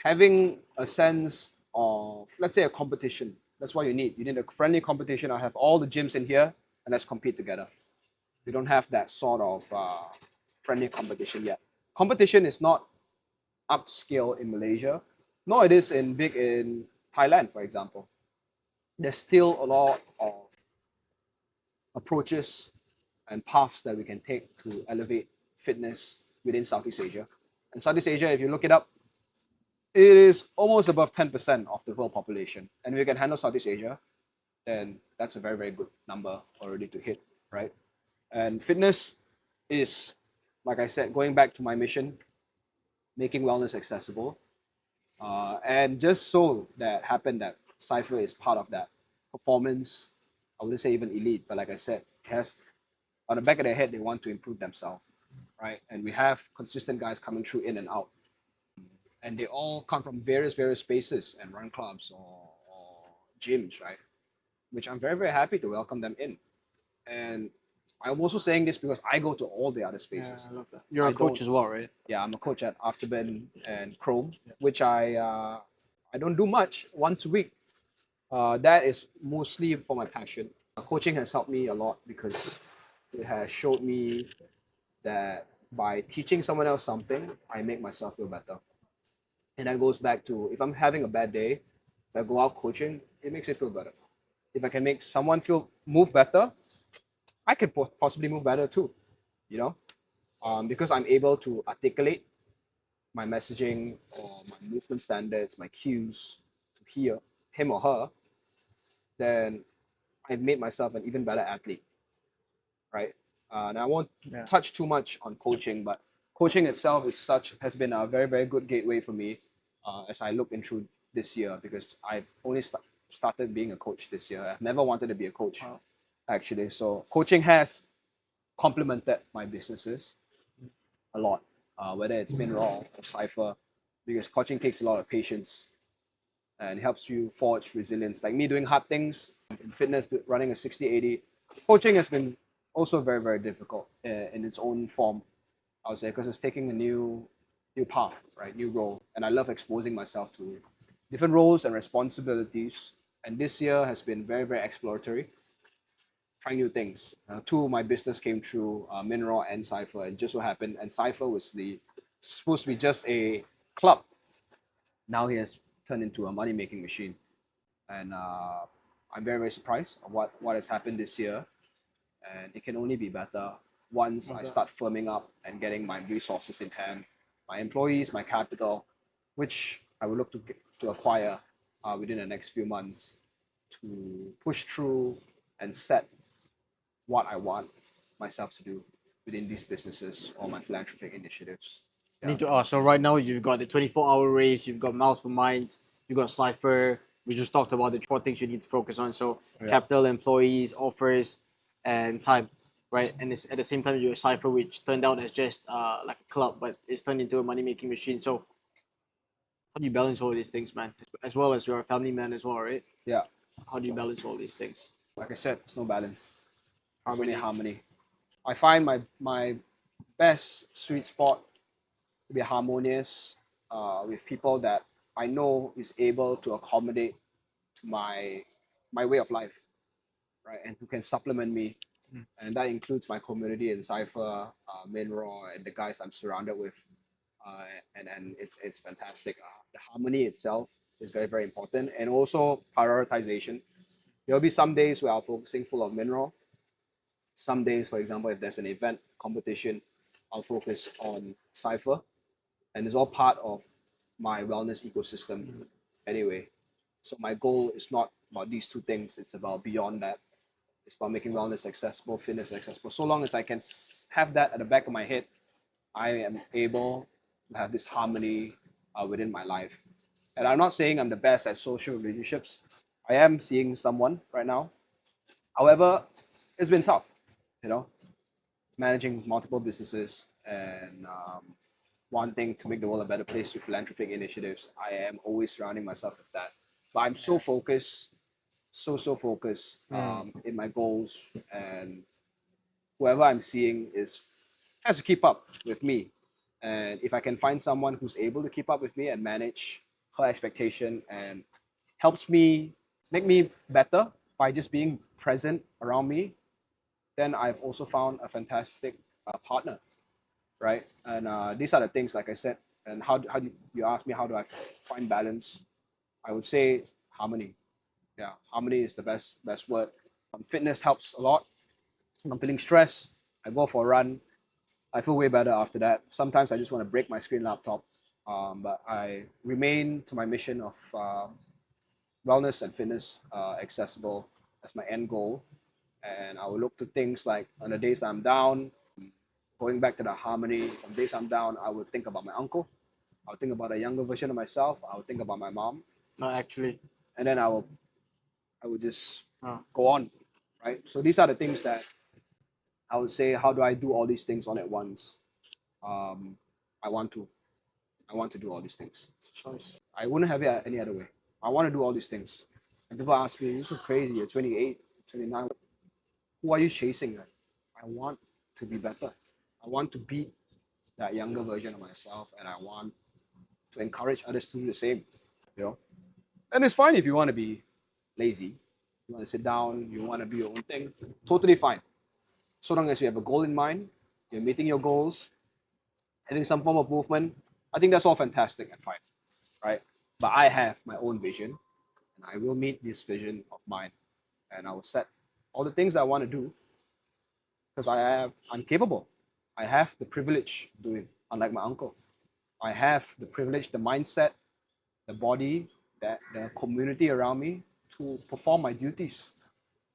Having a sense of, let's say, a competition. That's what you need. You need a friendly competition. I have all the gyms in here, and let's compete together. We don't have that sort of friendly competition yet. Competition is not up to scale in Malaysia, nor it is big in Thailand, for example. There's still a lot of approaches and paths that we can take to elevate fitness within Southeast Asia. And Southeast Asia, if you look it up, it is almost above 10% of the world population. And if we can handle Southeast Asia, then that's a very, very good number already to hit, right? And fitness is, like I said, going back to my mission, making wellness accessible. And just so that happened that CIPHR is part of that performance, I wouldn't say even elite, but like I said, has on the back of their head, they want to improve themselves, right? And we have consistent guys coming through in and out. And they all come from various spaces and run clubs or gyms, right? Which I'm very, very happy to welcome them in. And I'm also saying this because I go to all the other spaces. I love that. You're a coach as well, right? Yeah, I'm a coach at Afterburn and Chrome, which I don't do much, once a week. That is mostly for my passion. Coaching has helped me a lot because it has showed me that by teaching someone else something, I make myself feel better. And that goes back to if I'm having a bad day, if I go out coaching, it makes me feel better. If I can make someone move better, I can possibly move better too, you know, because I'm able to articulate my messaging or my movement standards, my cues to hear him or her, then I've made myself an even better athlete, right? And I won't touch too much on coaching, but coaching itself has been a very, very good gateway for me as I look into this year, because I've only started being a coach this year. I've never wanted to be a coach, actually. So coaching has complemented my businesses a lot, whether it's Mineraw or CIPHR, because coaching takes a lot of patience and helps you forge resilience. Like me doing hard things in fitness, running a 60-80, coaching has been also very, very difficult in its own form, I would say, because it's taking a new path, right? New role. And I love exposing myself to different roles and responsibilities. And this year has been very, very exploratory, trying new things. Two of my business came through Mineraw and CIPHR. It just so happened, and CIPHR was supposed to be just a club. Now he has turned into a money making machine, and I'm very, very surprised of what has happened this year, and it can only be better once I start firming up and getting my resources in hand, my employees, my capital, which I will look to acquire within the next few months to push through and set what I want myself to do within these businesses or my philanthropic initiatives. I need to ask. So right now you've got the 24-hour race, you've got Miles for Minds, you've got CIPHR. We just talked about the four things you need to focus on. So capital, employees, offers, and time, right? And it's, at the same time, you're CIPHR, which turned out as just like a club, but it's turned into a money-making machine. So how do you balance all these things, man? As well as you're a family man as well, right? Yeah. How do you balance all these things? Like I said, there's no balance. There's only harmony. I find my best sweet spot to be harmonious with people that I know is able to accommodate to my way of life, right? And who can supplement me. And that includes my community in CIPHR, Mineraw, and the guys I'm surrounded with. And it's fantastic. The harmony itself is very, very important. And also prioritization. There'll be some days where I'm focusing full of Mineraw. Some days, for example, if there's an event competition, I'll focus on CIPHR. And it's all part of my wellness ecosystem anyway. So my goal is not about these two things. It's about beyond that. It's about making wellness accessible, fitness accessible. So long as I can have that at the back of my head, I am able to have this harmony within my life. And I'm not saying I'm the best at social relationships. I am seeing someone right now. However, it's been tough, managing multiple businesses and wanting to make the world a better place through philanthropic initiatives. I am always surrounding myself with that. But I'm so focused, so focused in my goals, and whoever I'm seeing has to keep up with me. And if I can find someone who's able to keep up with me and manage her expectation and helps me make me better by just being present around me, then I've also found a fantastic partner, right? And these are the things, like I said. And how do you ask me how do I find balance? I would say harmony. Yeah, harmony is the best word. Fitness helps a lot. When I'm feeling stressed, I go for a run. I feel way better after that. Sometimes I just want to break my screen laptop, but I remain to my mission of wellness and fitness accessible as my end goal. And I will look to things like on the days I'm down, going back to the harmony. Some days I'm down, I would think about my uncle. I would think about a younger version of myself. I would think about my mom. No, actually. And then I would just go on, right? So these are the things that I would say, how do I do all these things all at once? I want to do all these things. It's a choice. I wouldn't have it any other way. I want to do all these things. And people ask me, you're so crazy, you're 28, 29. Who are you chasing? I want to be better. I want to beat that younger version of myself, and I want to encourage others to do the same. And it's fine if you want to be lazy, you want to sit down, you want to do your own thing, totally fine. So long as you have a goal in mind, you're meeting your goals, having some form of movement, I think that's all fantastic and fine, right? But I have my own vision, and I will meet this vision of mine, and I will set all the things that I want to do because I'm capable. I have the privilege of doing, unlike my uncle. I have the privilege, the mindset, the body, the community around me to perform my duties.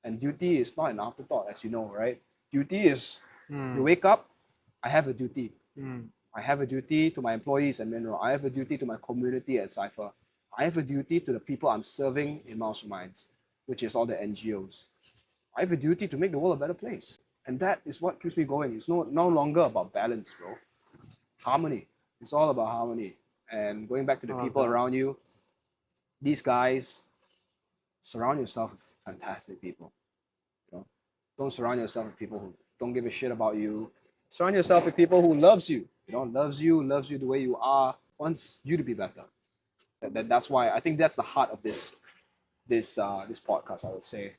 And duty is not an afterthought, as you know, right? Duty is you wake up, I have a duty. I have a duty to my employees at Mineraw. I have a duty to my community at CIPHR. I have a duty to the people I'm serving in Minds, which is all the NGOs. I have a duty to make the world a better place. And that is what keeps me going. It's no longer about balance, bro. Harmony. It's all about harmony. And going back to the people around you, these guys, surround yourself with fantastic people. You know? Don't surround yourself with people who don't give a shit about you. Surround yourself with people who loves you. Loves you the way you are, wants you to be better. That's why I think that's the heart of this podcast. I would say,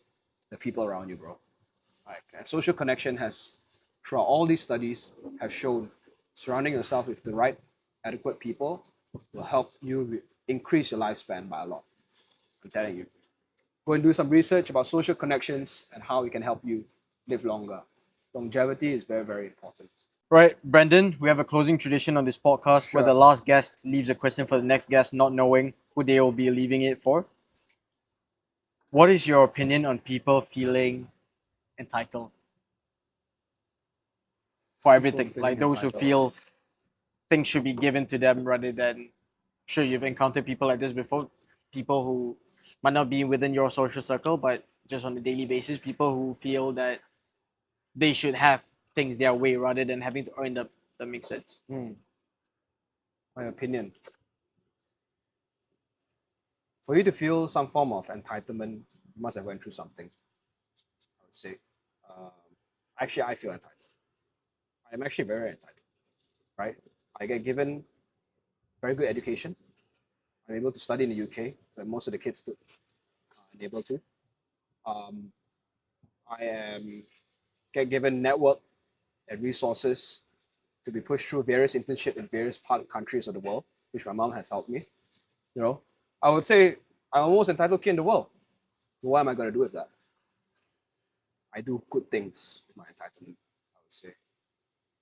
the people around you, bro. Like social connection has, throughout all these studies, have shown surrounding yourself with the right, adequate people will help you increase your lifespan by a lot. I'm telling you. Go and do some research about social connections and how it can help you live longer. Longevity is very, very important. Right, Brandon, we have a closing tradition on this podcast where Sure. the last guest leaves a question for the next guest, not knowing who they will be leaving it for. What is your opinion on people feeling entitled for everything? feeling Like those who entitled. feel things should be given to them rather than, I'm sure you've encountered people like this before, people who might not be within your social circle, but just on a daily basis, people who feel that they should have things their way rather than having to earn them. That makes sense. My opinion. For you to feel some form of entitlement, you must have went through something, I would say. Actually, I feel entitled. I'm actually very entitled, right? I get given very good education. I'm able to study in the UK, where most of the kids are able to. I am get given network and resources to be pushed through various internships in various countries of the world, which my mom has helped me. I would say I'm almost entitled kid in the world. So what am I going to do with that? I do good things with my entitlement, I would say.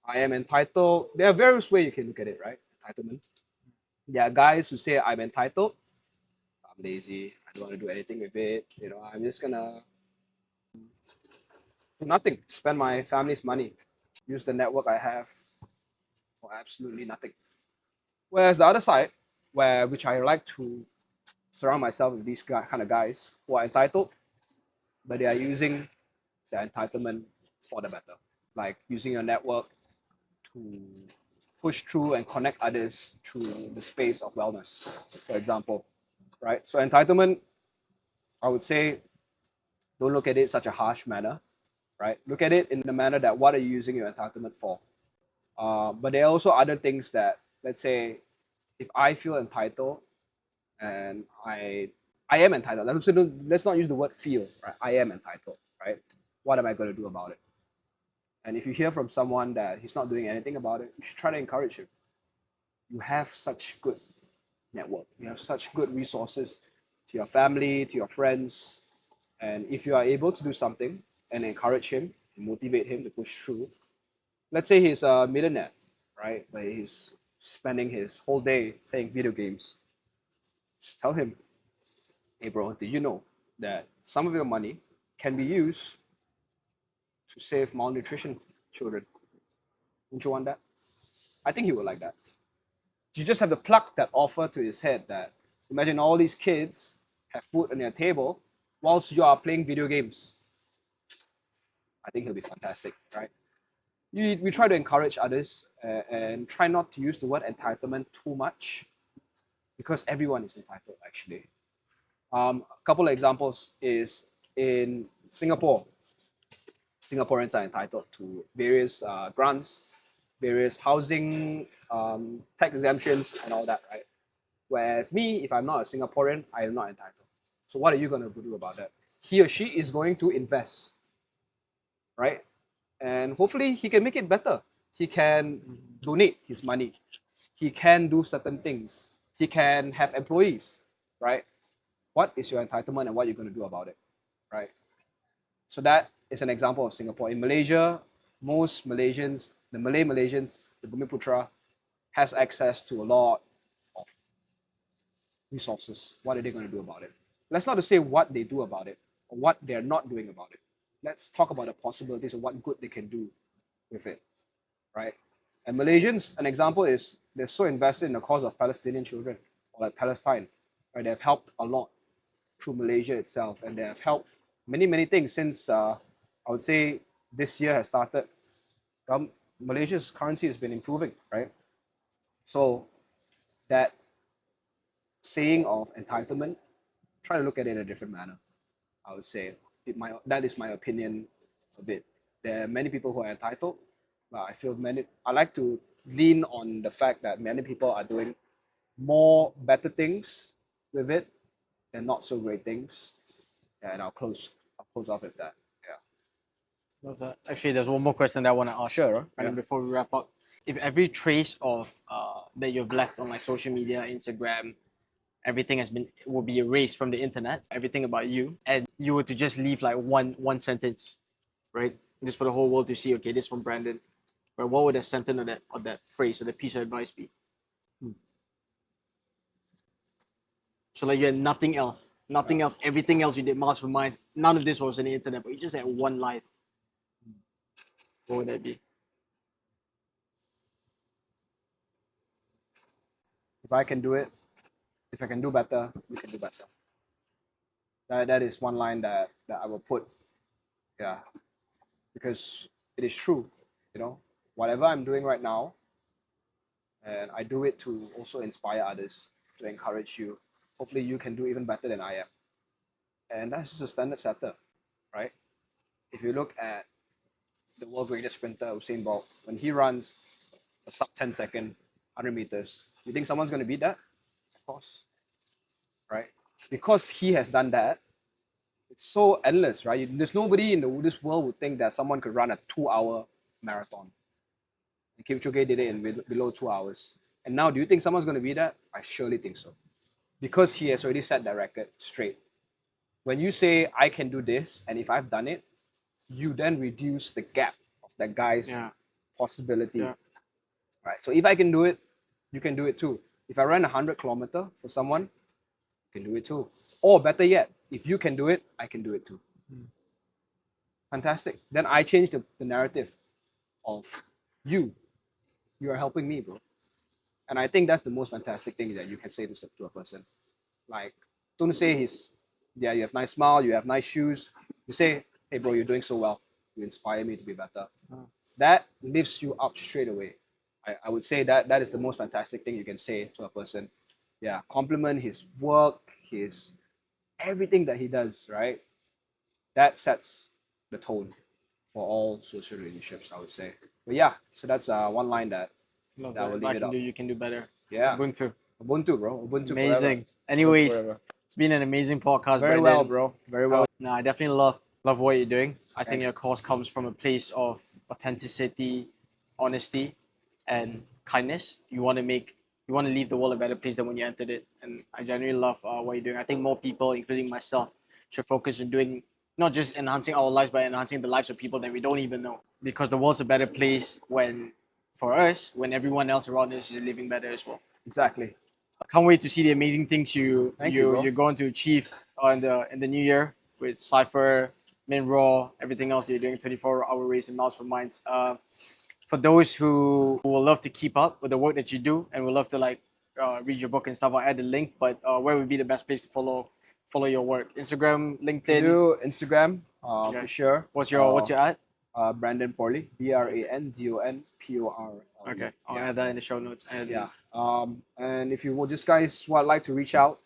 I am entitled. There are various ways you can look at it, right? Entitlement. There are guys who say I'm entitled. I'm lazy. I don't want to do anything with it. I'm just gonna do nothing. Spend my family's money. Use the network I have for absolutely nothing. Whereas the other side, which I like to surround myself with these kind of guys who are entitled, but they are using their entitlement for the better. Like using your network to push through and connect others through the space of wellness, for example, right? So entitlement, I would say, don't look at it in such a harsh manner, right? Look at it in the manner that what are you using your entitlement for? But there are also other things that, let's say, if I feel entitled and I am entitled, let's not use the word feel, right? I am entitled, right? What am I going to do about it? And if you hear from someone that he's not doing anything about it, you should try to encourage him. You have such good network. You have such good resources to your family, to your friends. And if you are able to do something and encourage him and motivate him to push through, let's say he's a millionaire, right? But he's spending his whole day playing video games. Just tell him, hey bro, did you know that some of your money can be used to save malnutrition children? Don't you want that? I think he would like that. You just have to pluck that offer to his head that imagine all these kids have food on their table whilst you are playing video games. I think he'll be fantastic, right? We try to encourage others and try not to use the word entitlement too much because everyone is entitled, actually. A couple of examples is in Singapore. Singaporeans are entitled to various grants, various housing tax exemptions and all that, right? Whereas me, if I'm not a Singaporean, I am not entitled. So what are you going to do about that? he or she is going to invest, right? And hopefully he can make it better. He can donate his money. He can do certain things. He can have employees, right? What is your entitlement and what you're going to do about it, right? So that is an example of Singapore. In Malaysia, most Malaysians, the Malay Malaysians, the Bumiputra, has access to a lot of resources. What are they going to do about it? Let's not to say what they do about it or what they're not doing about it. Let's talk about the possibilities of what good they can do with it, right? And Malaysians, an example is they're so invested in the cause of Palestinian children or like Palestine, right? They have helped a lot through Malaysia itself, and they have helped many things since I would say this year has started. Malaysia's currency has been improving, right? So that saying of entitlement, try to look at it in a different manner. I would say that is my opinion of it. There are many people who are entitled, but I feel I like to lean on the fact that many people are doing more better things with it and not so great things. And I'll close off with that. Yeah. Love that. Actually, there's one more question that I want to ask. Sure. And before we wrap up, if every trace of that you've left on like social media, Instagram, everything will be erased from the internet, everything about you, and you were to just leave like one sentence, right? Just for the whole world to see, okay, this from Brandon. But what would a sentence or that phrase or the piece of advice be? So like you had nothing else, everything else you did masterminds, none of this was on the internet, but you just had one line. What would that be? If I can do it, if I can do better, we can do better. That is one line that I will put. Yeah. Because it is true, whatever I'm doing right now, and I do it to also inspire others, to encourage you. Hopefully you can do even better than I am. And that's just a standard setter, right? If you look at the world greatest sprinter, Usain Bolt, when he runs a sub 10 second 100 meters, you think someone's going to beat that? Of course, right? Because he has done that, it's so endless, right? There's nobody in this world would think that someone could run a 2-hour marathon. And Kipchoge did it in below 2 hours. And now, do you think someone's going to beat that? I surely think so. Because he has already set that record straight. When you say, I can do this, and if I've done it, you then reduce the gap of that guy's possibility. Yeah. Right. So if I can do it, you can do it too. If I run 100 kilometers for someone, you can do it too. Or better yet, if you can do it, I can do it too. Fantastic. Then I change the narrative of you. You are helping me, bro. And I think that's the most fantastic thing that you can say to a person. Like, don't say you have nice smile, you have nice shoes. You say, hey bro, you're doing so well. You inspire me to be better. That lifts you up straight away. I would say that is the most fantastic thing you can say to a person. Yeah, compliment his work, his everything that he does, right? That sets the tone for all social relationships, I would say. But yeah, so that's one line that I will leave it up. You can do better. Yeah. Ubuntu, bro. Ubuntu amazing. Forever. Anyways, Forever. It's been an amazing podcast. Very Brandon. well, bro. Very well. No, I definitely love what you're doing. I think Thanks. your cause comes from a place of authenticity, honesty, and kindness. You want to leave the world a better place than when you entered it. And I genuinely love what you're doing. I think more people, including myself, should focus on doing not just enhancing our lives, but enhancing the lives of people that we don't even know. Because the world's a better place when everyone else around us is living better as well. Exactly. I can't wait to see the amazing things you're going to achieve in the new year with CIPHR, Mineraw, everything else that you're doing, 24-hour race and Miles for Minds. For those who will love to keep up with the work that you do and would love to read your book and stuff, I'll add the link. But where would be the best place to follow your work? Instagram, LinkedIn? Do Instagram for sure. What's your ad? Brandon Porle, BRANDON POR. Okay, I'll add that in the show notes. And and if you would would like to reach out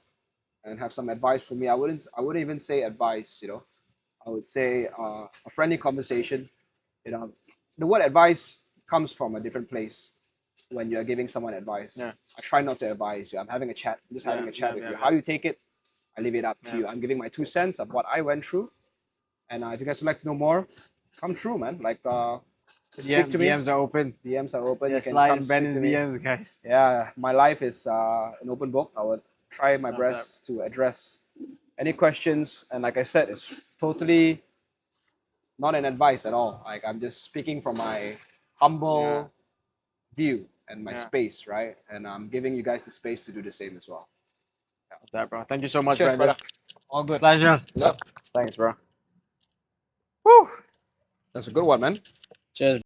and have some advice for me, I wouldn't even say advice. I would say a friendly conversation. The word advice comes from a different place when you're giving someone advice. I try not to advise you. I'm having a chat. I'm just having a chat with you. How you take it, I leave it up to you. I'm giving my 2 cents of what I went through. And if you guys would like to know more, come through, man. Like, just speak to me. DMs are open. DMs are open. Yeah, You can slide come in speak Brandon's to me. DMs, guys. Yeah, my life is an open book. I would try my best to address any questions. And like I said, it's totally not an advice at all. Like, I'm just speaking from my humble view and my space, right? And I'm giving you guys the space to do the same as well. That, bro. Thank you so much, Cheers, Brandon. brother. All good. Pleasure. Yep. Thanks, bro. Woo! That's a good one, man. Cheers.